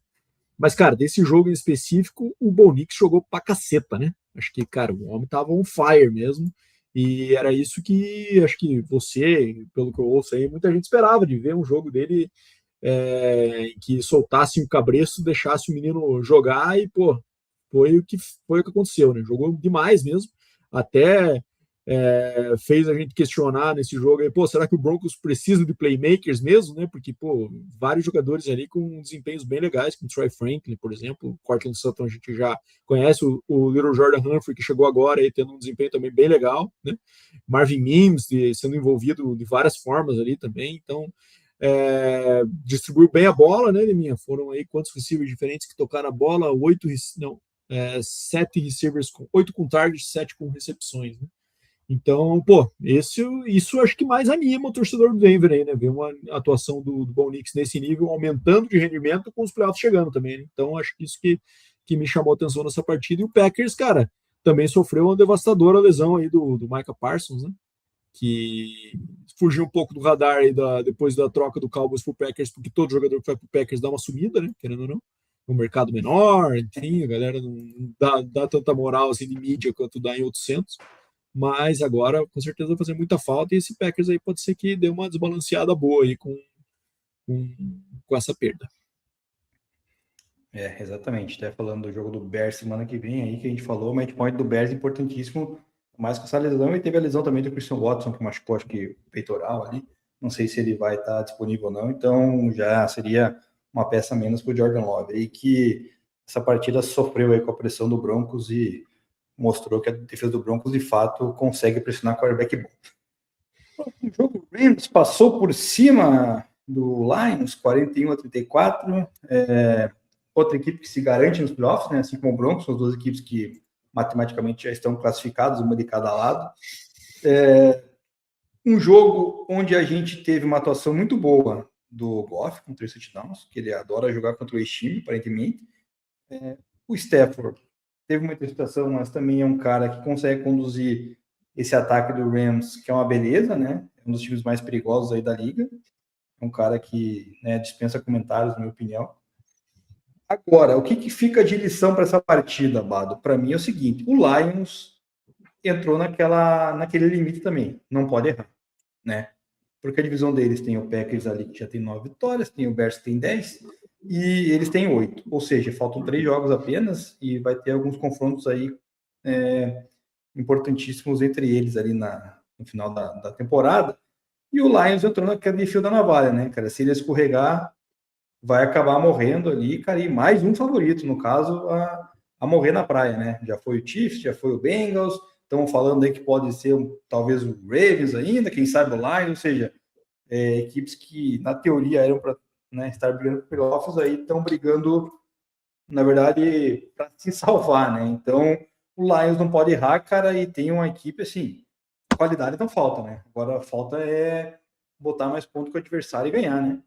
Mas, cara, desse jogo em específico, o Bo Nix jogou pra caceta, né? Acho que, cara, o homem tava on fire mesmo. E era isso que acho que você, pelo que eu ouço aí, muita gente esperava de ver um jogo dele que soltasse o cabresto, deixasse o menino jogar e, pô, foi o que aconteceu, né? Jogou demais mesmo. Até fez a gente questionar nesse jogo aí, pô, será que o Broncos precisa de playmakers mesmo, né? Porque, pô, vários jogadores ali com desempenhos bem legais, como o Troy Franklin, por exemplo, o Cortland Sutton a gente já conhece, o Little Jordan Humphrey, que chegou agora aí tendo um desempenho também bem legal, né? Marvin Mims sendo envolvido de várias formas ali também, então distribuiu bem a bola, né, Liminha? Foram aí quantos receivers diferentes que tocaram a bola, 7 receivers, 8 com target, 7 com recepções, né? Então, pô, isso acho que mais anima o torcedor do Denver aí, né? Ver uma atuação do Bo Nix nesse nível, aumentando de rendimento com os playoffs chegando também, né? Então, acho que isso que me chamou a atenção nessa partida. E o Packers, cara, também sofreu uma devastadora lesão aí do Micah Parsons, né? Que fugiu um pouco do radar aí depois da troca do Cowboys pro Packers, porque todo jogador que vai pro Packers dá uma sumida, né? Querendo ou não. Um mercado menor, enfim, a galera não dá tanta moral assim de mídia quanto dá em outros centros. Mas agora, com certeza, vai fazer muita falta, e esse Packers aí pode ser que dê uma desbalanceada boa aí com essa perda. Exatamente. Até falando do jogo do Bears semana que vem aí, que a gente falou, o match point do Bears é importantíssimo, mais com essa lesão, e teve a lesão também do Christian Watson, que machucou, acho que peitoral ali, não sei se ele vai estar disponível ou não, então já seria uma peça menos para o Jordan Love, aí que essa partida sofreu aí com a pressão do Broncos e mostrou que a defesa do Broncos, de fato, consegue pressionar o quarterback bom. O jogo Rams passou por cima do Lions, 41-34. Outra equipe que se garante nos playoffs, né? Assim como o Broncos, são as duas equipes que matematicamente já estão classificadas, uma de cada lado. Um jogo onde a gente teve uma atuação muito boa do Goff, com 3 touchdowns, que ele adora jogar contra o ex-time, aparentemente. O Stafford teve uma interceptação, mas também é um cara que consegue conduzir esse ataque do Rams, que é uma beleza, né? É um dos times mais perigosos aí da liga. É um cara que, né, dispensa comentários, na minha opinião. Agora, o que fica de lição para essa partida, Bado? Para mim é o seguinte, o Lions entrou naquele limite também, não pode errar, né? Porque a divisão deles tem o Packers ali, que já tem 9 vitórias, tem o Bears que tem 10, e eles têm 8, ou seja, faltam 3 jogos apenas, e vai ter alguns confrontos aí importantíssimos entre eles ali no final da temporada, e o Lions entrou naquele fio da navalha, né, cara? Se ele escorregar, vai acabar morrendo ali, cara, e mais um favorito, no caso, a morrer na praia, né? Já foi o Chiefs, já foi o Bengals, estão falando aí que pode ser talvez o Ravens ainda, quem sabe o Lions, ou seja, equipes que, na teoria, eram para, né, estar brigando por playoffs, aí estão brigando, na verdade, para se salvar, né? Então, o Lions não pode errar, cara, e tem uma equipe, assim, qualidade não falta, né? Agora, falta é botar mais ponto com o adversário e ganhar, né?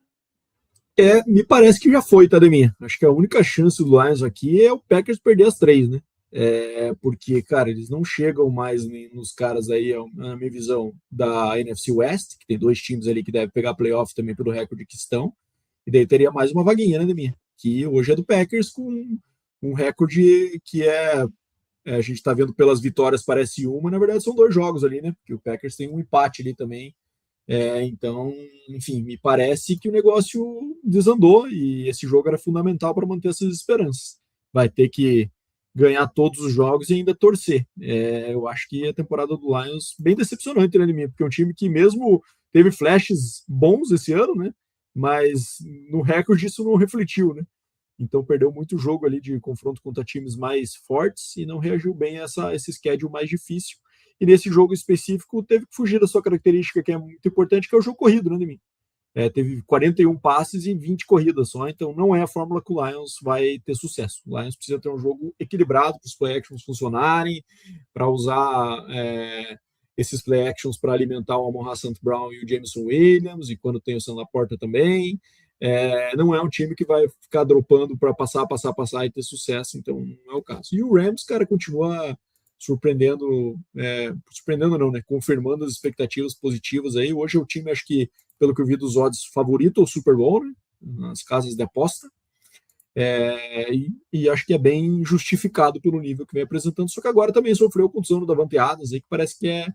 Me parece que já foi, tá, Deminha? Acho que a única chance do Lions aqui é o Packers perder as 3, né? Porque, cara, eles não chegam mais nos caras aí, na minha visão, da NFC West, que tem 2 times ali que devem pegar playoff também pelo recorde que estão, e daí teria mais uma vaguinha, né, Deminha? Que hoje é do Packers com um recorde que a gente tá vendo pelas vitórias, parece uma, na verdade são 2 jogos ali, né? Porque o Packers tem um empate ali também. Então, enfim, me parece que o negócio desandou e esse jogo era fundamental para manter essas esperanças. Vai ter que ganhar todos os jogos e ainda torcer. Eu acho que a temporada do Lions bem decepcionante, né, porque é um time que mesmo teve flashes bons esse ano, né? Mas no recorde isso não refletiu, né? Então perdeu muito jogo ali de confronto contra times mais fortes e não reagiu bem a esse schedule mais difícil. E nesse jogo específico teve que fugir da sua característica que é muito importante, que é o jogo corrido, né, Demir? Teve 41 passes e 20 corridas só, então não é a fórmula que o Lions vai ter sucesso. O Lions precisa ter um jogo equilibrado para os play actions funcionarem, para usar esses play actions para alimentar o Amon-Ra St. Brown e o Jameson Williams, e quando tem o Sam Laporta também. Não é um time que vai ficar dropando para passar e ter sucesso, então não é o caso. E o Rams, cara, continua surpreendendo não, né? Confirmando as expectativas positivas aí. Hoje é o time, acho que, pelo que eu vi dos odds, favorito ao Super Bowl, né? Nas casas de aposta. E acho que é bem justificado pelo nível que vem apresentando, só que agora também sofreu contusão do Davante Adams aí, que parece que é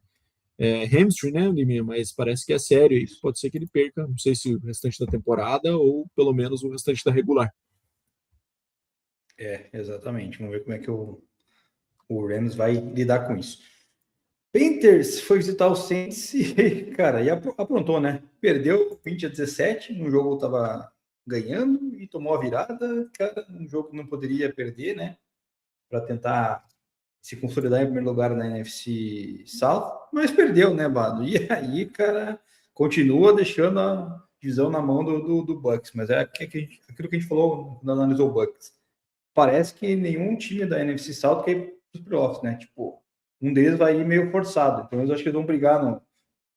hamstring, né, Liminha? Mas parece que é sério e pode ser que ele perca, não sei se o restante da temporada ou pelo menos o restante da regular. Exatamente. Vamos ver como é que o Rams vai lidar com isso. Panthers foi visitar o Saints e, cara, aprontou, né? Perdeu 20-17, no jogo estava ganhando e tomou a virada. Cara, um jogo que não poderia perder, né? Para tentar se consolidar em primeiro lugar na NFC South, mas perdeu, né, Bado? E aí, cara, continua deixando a divisão na mão do Bucks, mas aquilo que a gente falou quando analisou o Bucks. Parece que nenhum time da NFC South quer ir para os playoffs, né? Tipo, um deles vai ir meio forçado. Então, eu acho que eles vão brigar no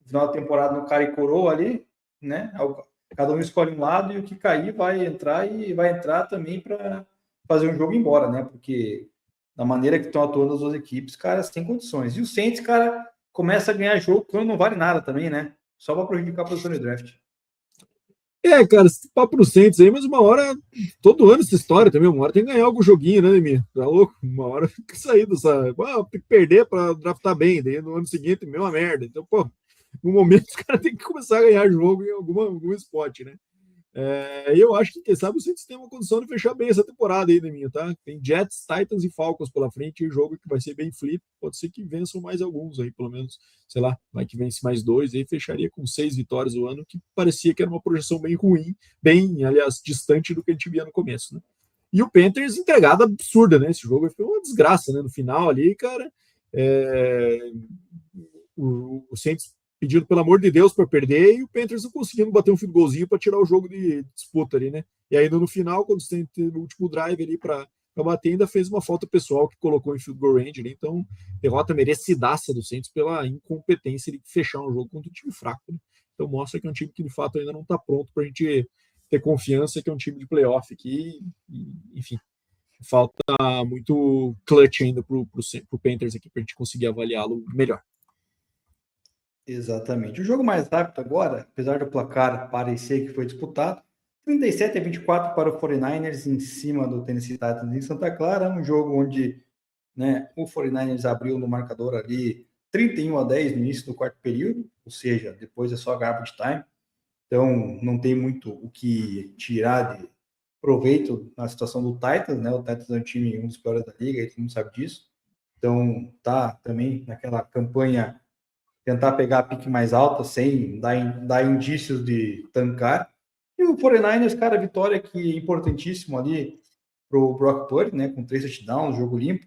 final da temporada no cara e coroa ali, né? Cada um escolhe um lado e o que cair vai entrar e vai entrar também para fazer um jogo embora, né? Porque da maneira que estão atuando as duas equipes, cara, sem condições. E o Saints, cara, começa a ganhar jogo quando não vale nada também, né? Só para prejudicar a posição de draft. Cara, esse papo no Saints aí, mas uma hora, todo ano essa história também, uma hora tem que ganhar algum joguinho, né, Demir? Tá louco? Uma hora tem que sair dessa. Tem que perder para draftar bem, daí no ano seguinte, mesma merda. Então, pô, no momento os caras têm que começar a ganhar jogo em algum spot, né? Eu acho que, quem sabe, o Saints tem uma condição de fechar bem essa temporada aí, Deminha, tá? Tem Jets, Titans e Falcons pela frente, e jogo que vai ser bem flip. Pode ser que vençam mais alguns aí, pelo menos, sei lá, vai que vence mais 2, aí fecharia com 6 vitórias o ano, que parecia que era uma projeção bem ruim, bem, aliás, distante do que a gente via no começo, né? E o Panthers entregada absurda, né? Esse jogo foi uma desgraça, né? No final ali, cara, o Saints pedindo pelo amor de Deus para perder, e o Panthers não conseguindo bater um field goalzinho para tirar o jogo de disputa ali, né? E ainda no final, quando você tem o último drive ali para bater, ainda fez uma falta pessoal que colocou em field goal range ali. Então, derrota merecidaça do Saints pela incompetência de fechar um jogo contra um time fraco, né? Então, mostra que é um time que de fato ainda não está pronto para a gente ter confiança que é um time de playoff aqui. Enfim, falta muito clutch ainda para o Panthers aqui para a gente conseguir avaliá-lo melhor. Exatamente. O jogo mais rápido agora, apesar do placar parecer que foi disputado, 37-24 para o 49ers em cima do Tennessee Titans em Santa Clara, um jogo onde, né, o 49ers abriu no marcador ali 31-10 no início do quarto período, ou seja, depois é só garbage time, então não tem muito o que tirar de proveito na situação do Titans, né? O Titans é um time, um dos piores da liga, todo mundo sabe disso, então tá também naquela campanha tentar pegar a pique mais alta sem dar indícios de tancar. E o 49ers, cara, vitória que é importantíssimo ali pro Brock Purdy, né, com 3 touchdowns, jogo limpo,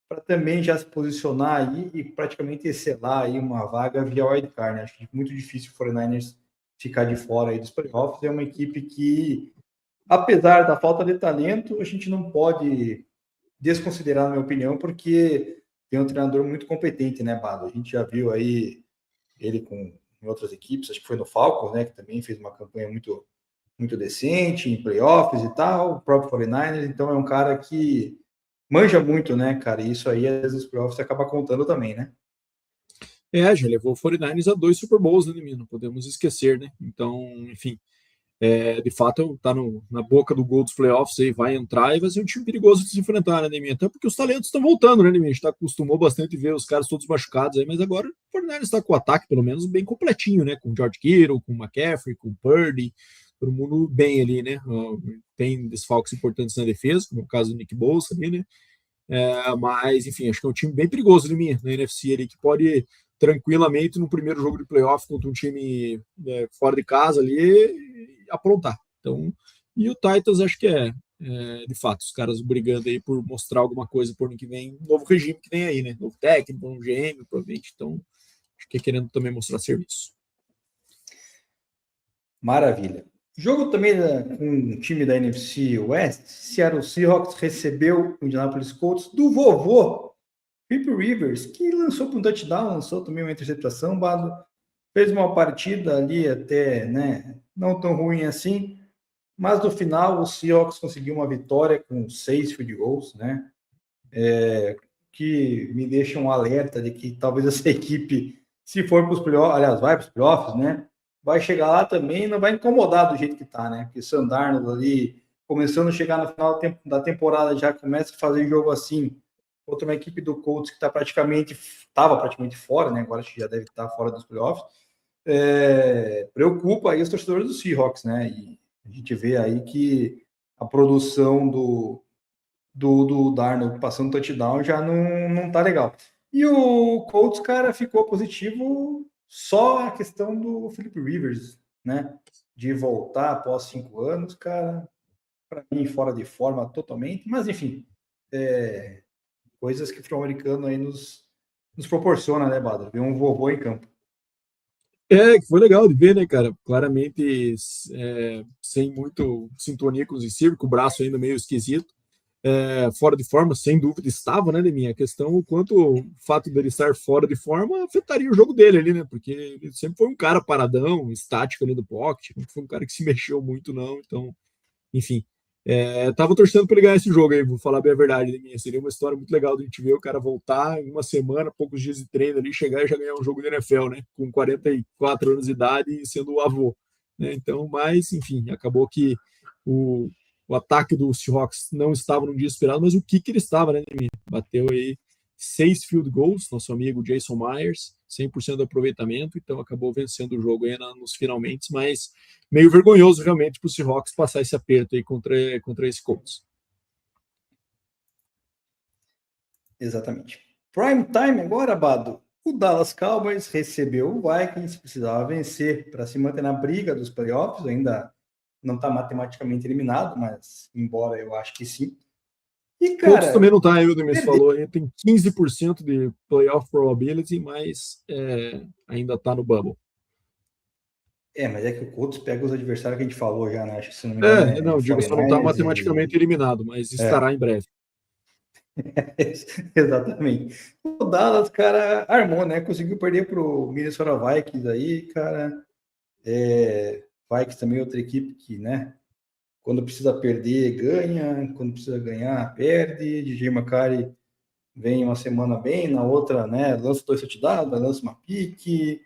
para também já se posicionar aí e praticamente selar aí uma vaga via wildcard, né? Acho que é muito difícil o 49ers ficar de fora aí dos playoffs. É uma equipe que, apesar da falta de talento, a gente não pode desconsiderar, na minha opinião, porque tem um treinador muito competente, né, Bado? A gente já viu aí ele em outras equipes, acho que foi no Falcons, né, que também fez uma campanha muito, muito decente, em playoffs e tal, o próprio 49ers, então é um cara que manja muito, né, cara, e isso aí, às vezes, os playoffs acaba contando também, né? Já levou o 49ers a 2 Super Bowls, né, não podemos esquecer, né? Então, enfim, de fato, tá na boca do gol dos playoffs aí, vai entrar e vai ser um time perigoso de se enfrentar, né, Neminha? Até porque os talentos estão voltando, né, Neminha? A gente acostumou bastante a ver os caras todos machucados aí, mas agora o Fortnite está com o ataque, pelo menos, bem completinho, né? Com o George Kittle, com o McCaffrey, com o Purdy, todo mundo bem ali, né? Tem desfalques importantes na defesa, como o caso do Nick Bosa ali, né? Mas, enfim, acho que é um time bem perigoso, Neminha, na NFC ali, que pode tranquilamente no primeiro jogo de playoff contra um time fora de casa ali aprontar. Então, e o Titans acho que de fato, os caras brigando aí por mostrar alguma coisa por ano que vem, novo regime que vem aí, né? Novo técnico, um GM, provavelmente. Então, acho que é querendo também mostrar serviço. Maravilha. Jogo também com o time da NFC West, Seattle Seahawks recebeu o Indianapolis Colts do vovô Philip Rivers, que lançou para um touchdown, lançou também uma interceptação, Bado, fez uma partida ali até, né, não tão ruim assim, mas no final o Seahawks conseguiu uma vitória com 6 field goals, né, que me deixa um alerta de que talvez essa equipe, se for para os playoffs, aliás, vai para os playoffs, né, vai chegar lá também e não vai incomodar do jeito que está, né, porque Sam Darnold ali, começando a chegar no final da temporada, já começa a fazer jogo assim, outra uma equipe do Colts que estava praticamente fora, né? Agora acho que já deve estar fora dos playoffs. Preocupa aí os torcedores do Seahawks, né? E a gente vê aí que a produção do Darnold passando touchdown já não tá legal. E o Colts, cara, ficou positivo só a questão do Philip Rivers, né? De voltar após 5 anos, cara, para mim fora de forma totalmente, mas enfim, coisas que o futebol americano aí nos proporciona, né, Badra? Ver um vovô em campo. Que foi legal de ver, né, cara? Claramente sem muito sintonia com os receivers, com o braço ainda meio esquisito. Fora de forma, sem dúvida estava, né, Leminha? A questão o quanto o fato dele estar fora de forma afetaria o jogo dele ali, né? Porque ele sempre foi um cara paradão, estático ali do pocket, não foi um cara que se mexeu muito, não. Então, enfim, tava torcendo para ele ganhar esse jogo aí, vou falar bem a verdade, Leminha. Seria uma história muito legal de a gente ver o cara voltar em uma semana, poucos dias de treino ali, chegar e já ganhar um jogo de NFL, né? Com 44 anos de idade e sendo o avô, né? Então, mas, enfim, acabou que o ataque do Seahawks não estava num dia esperado, mas o kicker estava, né? Bateu aí 6 field goals, nosso amigo Jason Myers, 100% de aproveitamento, então acabou vencendo o jogo aí nos finalmente, mas meio vergonhoso realmente para o Seahawks passar esse aperto aí contra esse Colts. Exatamente. Prime time agora, Bado. O Dallas Cowboys recebeu o Vikings, precisava vencer para se manter na briga dos playoffs, ainda não está matematicamente eliminado, mas embora eu acho que sim. E, cara, Colts também não está, aí o Demis falou, aí tem 15% de playoff probability, mas ainda está no bubble. Mas é que o Colts pega os adversários que a gente falou já, né? Acho que se não me engano. Não, digo, só não está matematicamente eliminado, mas estará em breve. Exatamente. O Dallas, cara, armou, né? Conseguiu perder para o Minnesota Vikings aí, cara. Vikings também é outra equipe que, né? Quando precisa perder, ganha. Quando precisa ganhar, perde. DJ McCarthy vem uma semana bem, na outra, né? Lança 2 touchdowns, lança uma pique.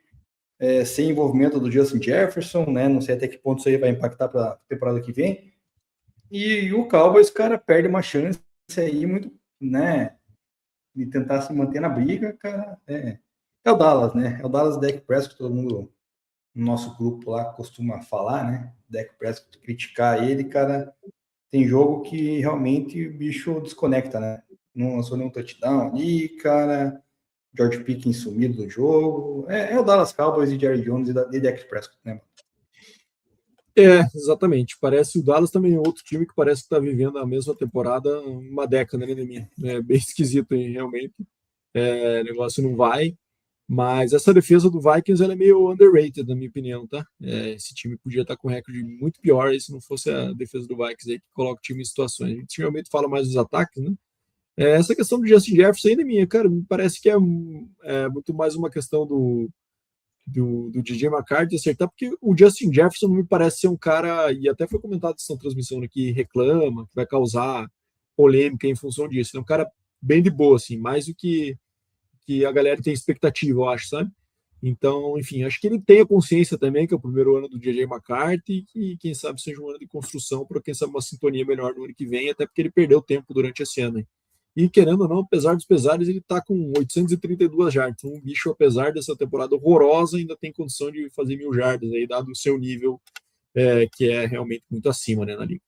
Sem envolvimento do Justin Jefferson, né? Não sei até que ponto isso aí vai impactar para a temporada que vem. E o Cowboys, cara, perde uma chance aí muito, né? De tentar se manter na briga, cara. É o Dallas, né? É o Dallas Dak Prescott, todo mundo no nosso grupo lá costuma falar, né? Dak Prescott, criticar ele, cara. Tem jogo que realmente o bicho desconecta, né? Não lançou nenhum touchdown ali, cara. George Pickens sumido do jogo. É o Dallas Cowboys e Jerry Jones e Dak Prescott, né? Exatamente. Parece o Dallas também é outro time que parece que está vivendo a mesma temporada uma década, né, minha? É bem esquisito, hein, realmente. O negócio não vai. Mas essa defesa do Vikings ela é meio underrated, na minha opinião, tá? Esse time podia estar com um recorde muito pior se não fosse a defesa do Vikings aí que coloca o time em situações. A gente geralmente fala mais dos ataques, né? Essa questão do Justin Jefferson ainda é minha, cara, me parece que é muito mais uma questão do DJ McCarthy acertar, porque o Justin Jefferson me parece ser um cara, e até foi comentado nessa transmissão aqui, reclama, que vai causar polêmica em função disso. É um cara bem de boa, assim, mais do que a galera tem expectativa, eu acho, sabe? Então, enfim, acho que ele tem a consciência também que é o primeiro ano do DJ McCarthy e quem sabe seja um ano de construção para quem sabe uma sintonia melhor no ano que vem, até porque ele perdeu tempo durante esse ano. Hein? E querendo ou não, apesar dos pesares, ele está com 832 jardas. Um bicho, apesar dessa temporada horrorosa, ainda tem condição de fazer 1.000 jardas, aí, dado o seu nível, que é realmente muito acima, né, na liga.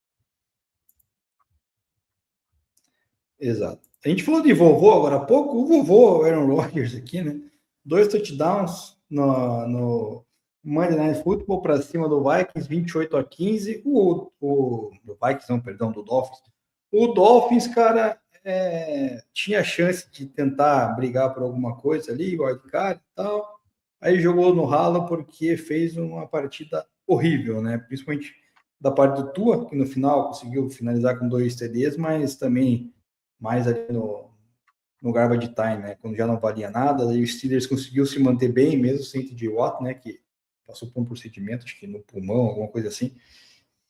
Exato. A gente falou de vovô agora há pouco, o vovô Aaron Rodgers aqui, né? 2 touchdowns no Monday Night Football para cima do Vikings, 28-15. Do Vikings, não, perdão, do Dolphins. O Dolphins, cara, tinha chance de tentar brigar por alguma coisa ali, wildcard e tal. Aí jogou no ralo porque fez uma partida horrível, né? Principalmente da parte do Tua, que no final conseguiu finalizar com 2 TDs, mas também mais ali no garbage time, né? Quando já não valia nada, aí o Steelers conseguiu se manter bem, mesmo sem TJ Watt, né? Que passou por um procedimento, acho que no pulmão, alguma coisa assim.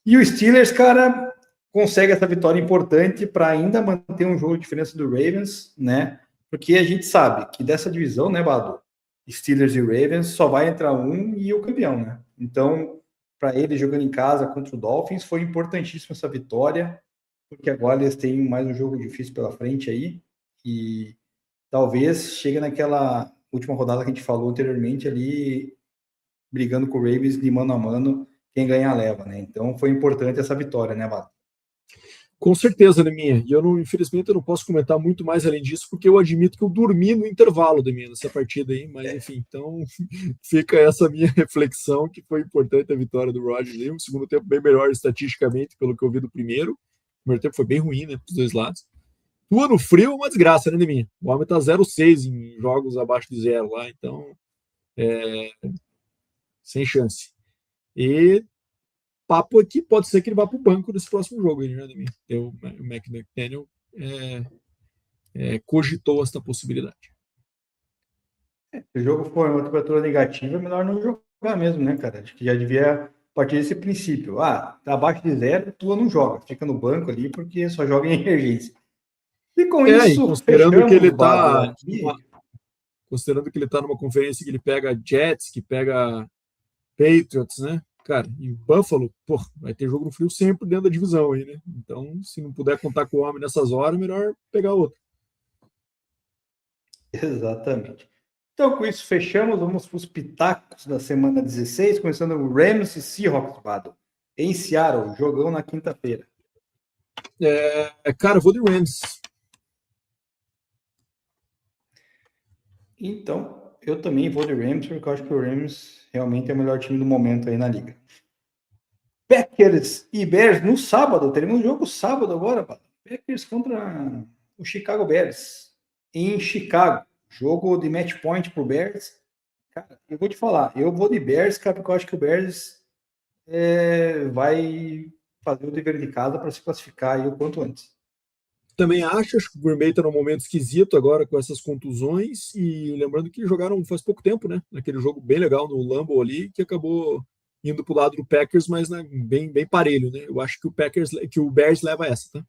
E o Steelers, cara, consegue essa vitória importante para ainda manter um jogo de diferença do Ravens, né? Porque a gente sabe que dessa divisão, né, Bado? Steelers e Ravens só vai entrar um e o campeão, né? Então, para ele jogando em casa contra o Dolphins, foi importantíssima essa vitória, porque agora eles têm mais um jogo difícil pela frente aí, e talvez chegue naquela última rodada que a gente falou anteriormente ali, brigando com o Ravens de mano a mano, quem ganhar leva, né? Então foi importante essa vitória, né, Vato? Com certeza, né, minha. E infelizmente, eu não posso comentar muito mais além disso, porque eu admito que eu dormi no intervalo da minha nessa partida aí, mas enfim, então fica essa minha reflexão que foi importante a vitória do Rodgers aí, um segundo tempo bem melhor estatisticamente, pelo que eu vi do primeiro. O primeiro tempo foi bem ruim, né, dos dois lados. Tua no frio é uma desgraça, né, Deminha? O homem tá 0-6 em jogos abaixo de 0 lá, então sem chance. E papo aqui, pode ser que ele vá para o banco nesse próximo jogo, né, Deminha? O McDaniel cogitou essa possibilidade. Se o jogo for uma temperatura negativa, é melhor não jogar mesmo, né, cara? Acho que já devia partir desse princípio. Tá abaixo de 0, Tua não joga, fica no banco ali, porque só joga em emergência. E com isso, considerando que ele tá considerando que ele tá numa conferência que ele pega Jets, que pega Patriots, né? Cara, e Buffalo, vai ter jogo no frio sempre dentro da divisão aí, né? Então, se não puder contar com o homem nessas horas, melhor pegar outro. Exatamente. Então, com isso, fechamos. Vamos para os pitacos da semana 16, começando o Rams e Seahawks, Bado. Em Seattle, jogão na quinta-feira. Cara, eu vou de Rams. Então, eu também vou de Rams, porque eu acho que o Rams realmente é o melhor time do momento aí na liga. Packers e Bears no sábado. Teremos um jogo sábado agora, Bado. Packers contra o Chicago Bears. Em Chicago. Jogo de match point pro Bears. Cara, eu vou te falar, eu vou de Bears, cara, porque eu acho que o Bears vai fazer o dever de casa para se classificar aí o quanto antes. Também acho que o Green Bay está num momento esquisito agora com essas contusões, e lembrando que jogaram faz pouco tempo, né? Naquele jogo bem legal no Lambeau ali, que acabou indo pro lado do Packers, mas né, bem parelho, né? Eu acho que o Bears leva essa, tá?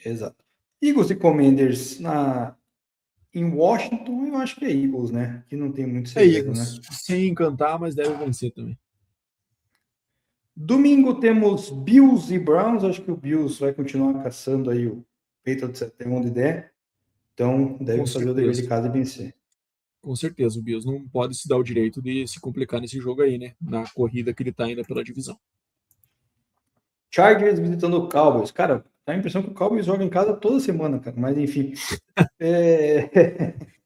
Exato. Eagles e Commanders em Washington, eu acho que é Eagles, né? Que não tem muito segredo, Eagles, né? sem encantar, mas deve vencer também. Domingo temos Bills e Browns. Acho que o Bills vai continuar caçando aí o Patriots até onde der. Então, deve fazer o dever de casa e vencer. Com certeza, o Bills não pode se dar o direito de se complicar nesse jogo aí, né? Na corrida que ele tá ainda pela divisão. Chargers visitando o Cowboys. Cara, dá a impressão que o Cowboys joga em casa toda semana, cara. Mas, enfim.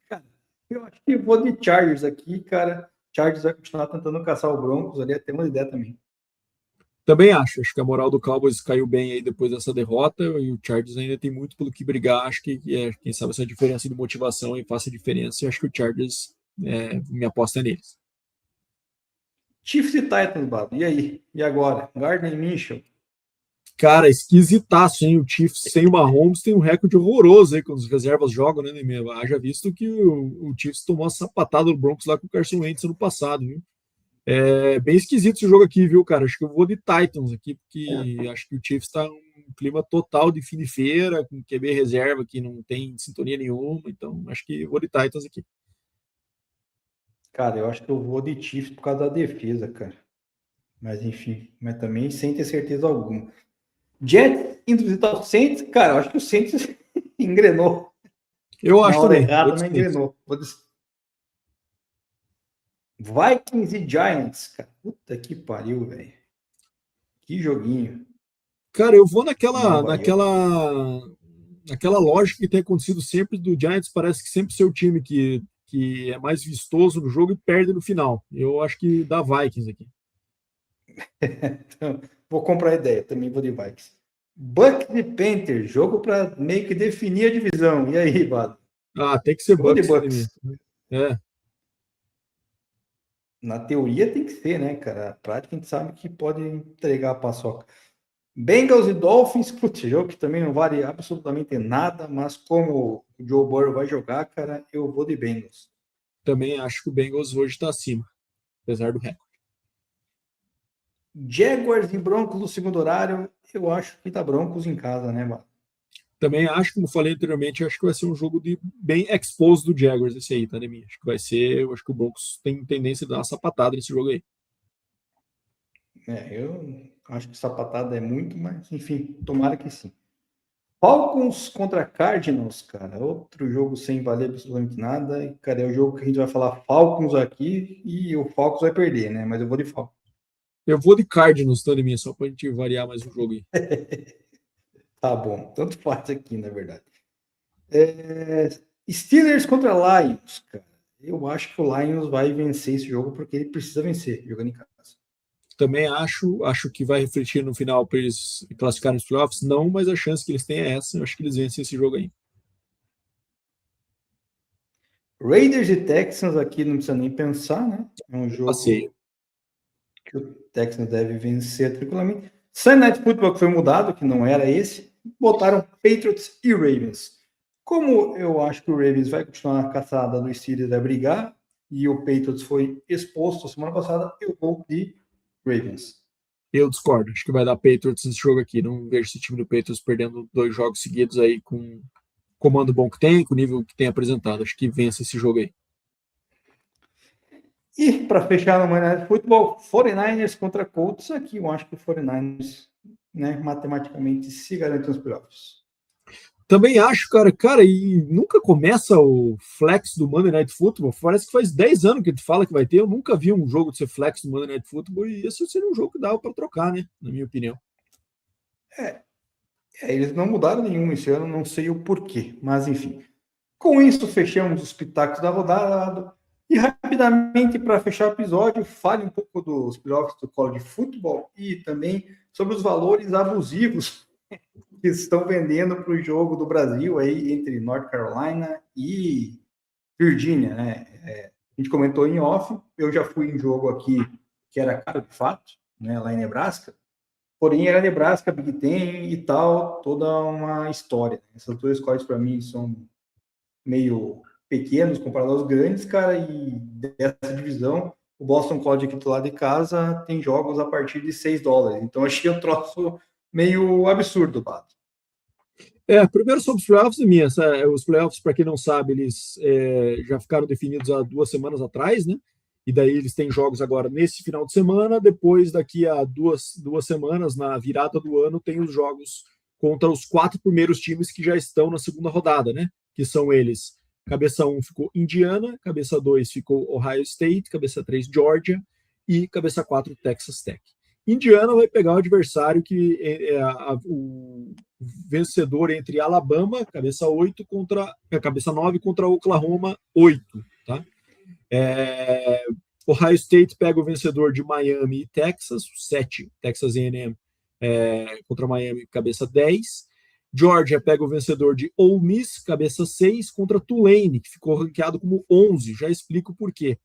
Cara, eu acho que eu vou de Chargers aqui, cara. Chargers vai continuar tentando caçar o Broncos ali até uma ideia também. Também acho que a moral do Cowboys caiu bem aí depois dessa derrota e o Chargers ainda tem muito pelo que brigar. Acho que quem sabe essa diferença de motivação e faça diferença. E acho que o Chargers, minha aposta é neles. Chiefs e Titans, Bado. E aí? E agora? Gardner Minshew. Cara, esquisitaço, hein? O Chiefs sem o Mahomes tem um recorde horroroso aí quando as reservas jogam, né, Neymar? Haja visto que o Chiefs tomou uma sapatada do Broncos lá com o Carson Wentz ano passado, viu? É bem esquisito esse jogo aqui, viu, cara? Acho que eu vou de Titans aqui, porque acho que o Chiefs tá um clima total de fim de feira, com QB reserva que não tem sintonia nenhuma, então acho que eu vou de Titans aqui. Cara, eu acho que eu vou de Chiefs por causa da defesa, cara. Mas enfim, mas também sem ter certeza alguma. Jets indo visitar o Saints, cara, eu acho que o Saints engrenou. Eu acho Na hora também. errada, não engrenou. Vikings e Giants, cara. Puta que pariu, velho. Que joguinho. Cara, eu vou naquela lógica que tem acontecido sempre do Giants, parece que sempre ser o time que é mais vistoso no jogo e perde no final. Eu acho que dá Vikings aqui. Então, vou comprar a ideia, também vou de Vikings. Bucks e Panthers, jogo para meio que definir a divisão. E aí, Vado? Tem que ser Bucks. Bucks. É. Na teoria tem que ser, né, cara? A prática a gente sabe que pode entregar a paçoca. Bengals e Dolphins, putz, jogo que também não vale absolutamente nada, mas como o Joe Burrow vai jogar, cara, eu vou de Bengals. Também acho que o Bengals hoje está acima, apesar do recorde. Jaguars e Broncos no segundo horário, eu acho que tá Broncos em casa, né, mano? Também acho, como falei anteriormente, acho que vai ser um jogo bem exposed do Jaguars esse aí, tá, Demi? Acho que vai ser, eu acho que o Broncos tem tendência a dar uma sapatada nesse jogo aí. Eu acho que sapatada é muito, mas enfim, tomara que sim. Falcons contra Cardinals, cara, outro jogo sem valer absolutamente nada. E, cara, é o jogo que a gente vai falar Falcons aqui e o Falcons vai perder, né? Mas eu vou de Falcons. Eu vou de Cardinals, tá, Demi? Só pra gente variar mais um jogo aí. Tá bom, tanto faz aqui, na verdade. Steelers contra Lions, cara. Eu acho que o Lions vai vencer esse jogo porque ele precisa vencer, jogando em casa. Também acho que vai refletir no final para eles classificarem os playoffs. Não, mas a chance que eles têm é essa. Eu acho que eles vencem esse jogo aí. Raiders e Texans aqui não precisa nem pensar, né? É um jogo que o Texans deve vencer tranquilamente. Sunday Night Football que foi mudado, que não era esse, botaram Patriots e Ravens. Como eu acho que o Ravens vai continuar na caçada do Steelers, vai brigar, e o Patriots foi exposto semana passada, eu vou de Ravens. Eu discordo. Acho que vai dar Patriots nesse jogo aqui. Não vejo esse time do Patriots perdendo 2 jogos seguidos aí com o comando bom que tem, com o nível que tem apresentado. Acho que vence esse jogo aí. E para fechar no Monday Night Football, 49ers contra Colts. Aqui eu acho que o 49ers, né, matematicamente se garante nos playoffs. Também acho, cara, e nunca começa o flex do Monday Night Football. Parece que faz 10 anos que a gente fala que vai ter. Eu nunca vi um jogo de ser flex do Monday Night Football e esse seria um jogo que dava para trocar, né? Na minha opinião. Eles não mudaram nenhum esse ano, não sei o porquê, mas enfim. Com isso, fechamos os pitacos da rodada. E rapidamente, para fechar o episódio, fale um pouco dos playoffs do college football e também sobre os valores abusivos que estão vendendo para o jogo do Brasil aí entre North Carolina e Virgínia, né? A gente comentou em off, eu já fui em jogo aqui que era caro de fato, né, lá em Nebraska, porém era Nebraska, Big Ten e tal, toda uma história. Essas duas escolas para mim são meio pequenos comparado aos grandes, cara, e dessa divisão, o Boston College aqui do lado de casa tem jogos a partir de $6. Então achei um troço meio absurdo, Bato. Primeiro sobre os playoffs, minha. Os playoffs, para quem não sabe, eles já ficaram definidos há 2 semanas atrás, né? E daí eles têm jogos agora nesse final de semana. Depois, daqui a duas semanas, na virada do ano, tem os jogos contra os 4 primeiros times que já estão na segunda rodada, né? Que são eles. Cabeça 1 ficou Indiana, cabeça 2 ficou Ohio State, cabeça 3 Georgia e cabeça 4 Texas Tech. Indiana vai pegar o adversário que o vencedor entre Alabama, cabeça 8, contra a cabeça 9 contra Oklahoma 8, tá? Ohio State pega o vencedor de Miami e Texas, 7, Texas A&M contra Miami, cabeça 10. Georgia pega o vencedor de Ole Miss, cabeça 6, contra Tulane, que ficou ranqueado como 11, já explico por quê.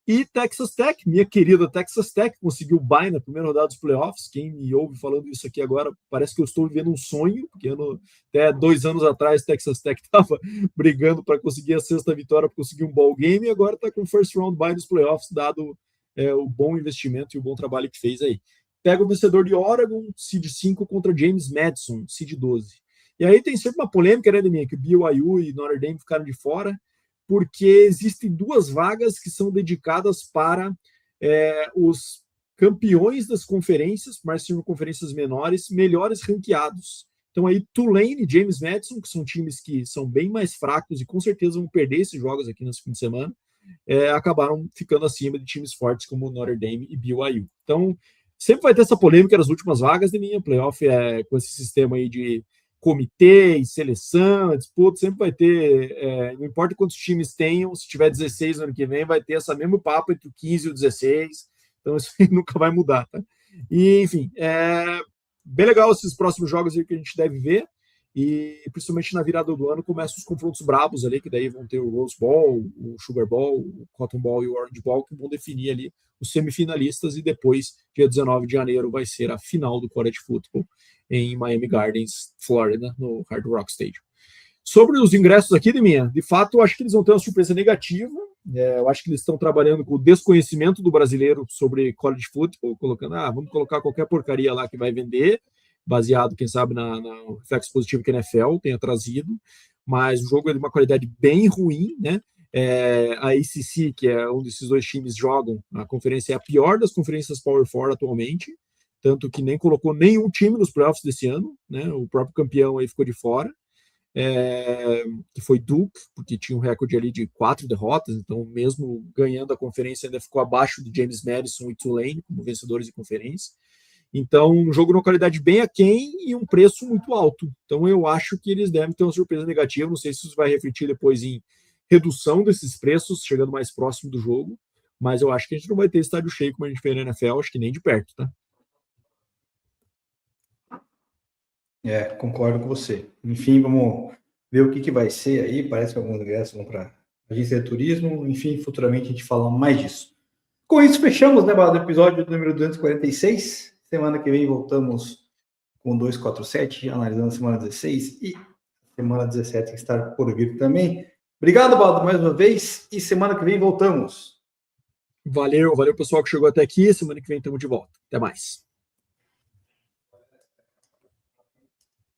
E Texas Tech, minha querida Texas Tech, conseguiu o bye na primeira rodada dos playoffs. Quem me ouve falando isso aqui agora, parece que eu estou vivendo um sonho, porque até 2 anos atrás Texas Tech estava brigando para conseguir a 6ª vitória, para conseguir um ball game, e agora está com o first round bye nos playoffs, dado o bom investimento e o bom trabalho que fez aí. Pega o vencedor de Oregon, seed 5, contra James Madison, seed 12. E aí tem sempre uma polêmica, né, Deminha, que BYU e Notre Dame ficaram de fora, porque existem 2 vagas que são dedicadas para os campeões das conferências, mas são conferências menores, melhores ranqueados. Então aí Tulane e James Madison, que são times que são bem mais fracos e com certeza vão perder esses jogos aqui nesse fim de semana, acabaram ficando acima de times fortes como Notre Dame e BYU. Então sempre vai ter essa polêmica nas últimas vagas de minha playoff, com esse sistema aí de comitê e seleção, disputa, sempre vai ter, não importa quantos times tenham, se tiver 16 no ano que vem, vai ter essa mesmo papo entre o 15 e o 16, então isso nunca vai mudar, tá? E, enfim, bem legal esses próximos jogos aí que a gente deve ver, e principalmente na virada do ano começam os confrontos brabos ali, que daí vão ter o Rose Bowl, o Sugar Bowl, o Cotton Bowl e o Orange Bowl, que vão definir ali os semifinalistas, e depois, dia 19 de janeiro, vai ser a final do College Football em Miami Gardens, Flórida, no Hard Rock Stadium. Sobre os ingressos aqui, de fato, eu acho que eles vão ter uma surpresa negativa. Eu acho que eles estão trabalhando com o desconhecimento do brasileiro sobre college football, colocando, vamos colocar qualquer porcaria lá que vai vender, baseado, quem sabe, na reflexo positivo que a NFL tenha trazido, mas o jogo é de uma qualidade bem ruim, né? A ACC, que é onde esses 2 times jogam, a conferência é a pior das conferências Power 4 atualmente, tanto que nem colocou nenhum time nos playoffs desse ano, né? O próprio campeão aí ficou de fora, que foi Duke, porque tinha um recorde ali de 4 derrotas, então mesmo ganhando a conferência ainda ficou abaixo de James Madison e Tulane como vencedores de conferência. Então, um jogo de qualidade bem aquém e um preço muito alto. Então, eu acho que eles devem ter uma surpresa negativa. Não sei se isso vai refletir depois em redução desses preços, chegando mais próximo do jogo, mas eu acho que a gente não vai ter estádio cheio como a gente vê na NFL, acho que nem de perto, tá? Concordo com você. Enfim, vamos ver o que vai ser aí. Parece que alguns ingressos vão para a agência de turismo. Enfim, futuramente a gente fala mais disso. Com isso, fechamos, né, o episódio número 246. Semana que vem voltamos com 247, analisando a semana 16 e semana 17 que está por vir também. Obrigado, Baldo, mais uma vez. E semana que vem voltamos. Valeu pessoal que chegou até aqui. Semana que vem estamos de volta. Até mais.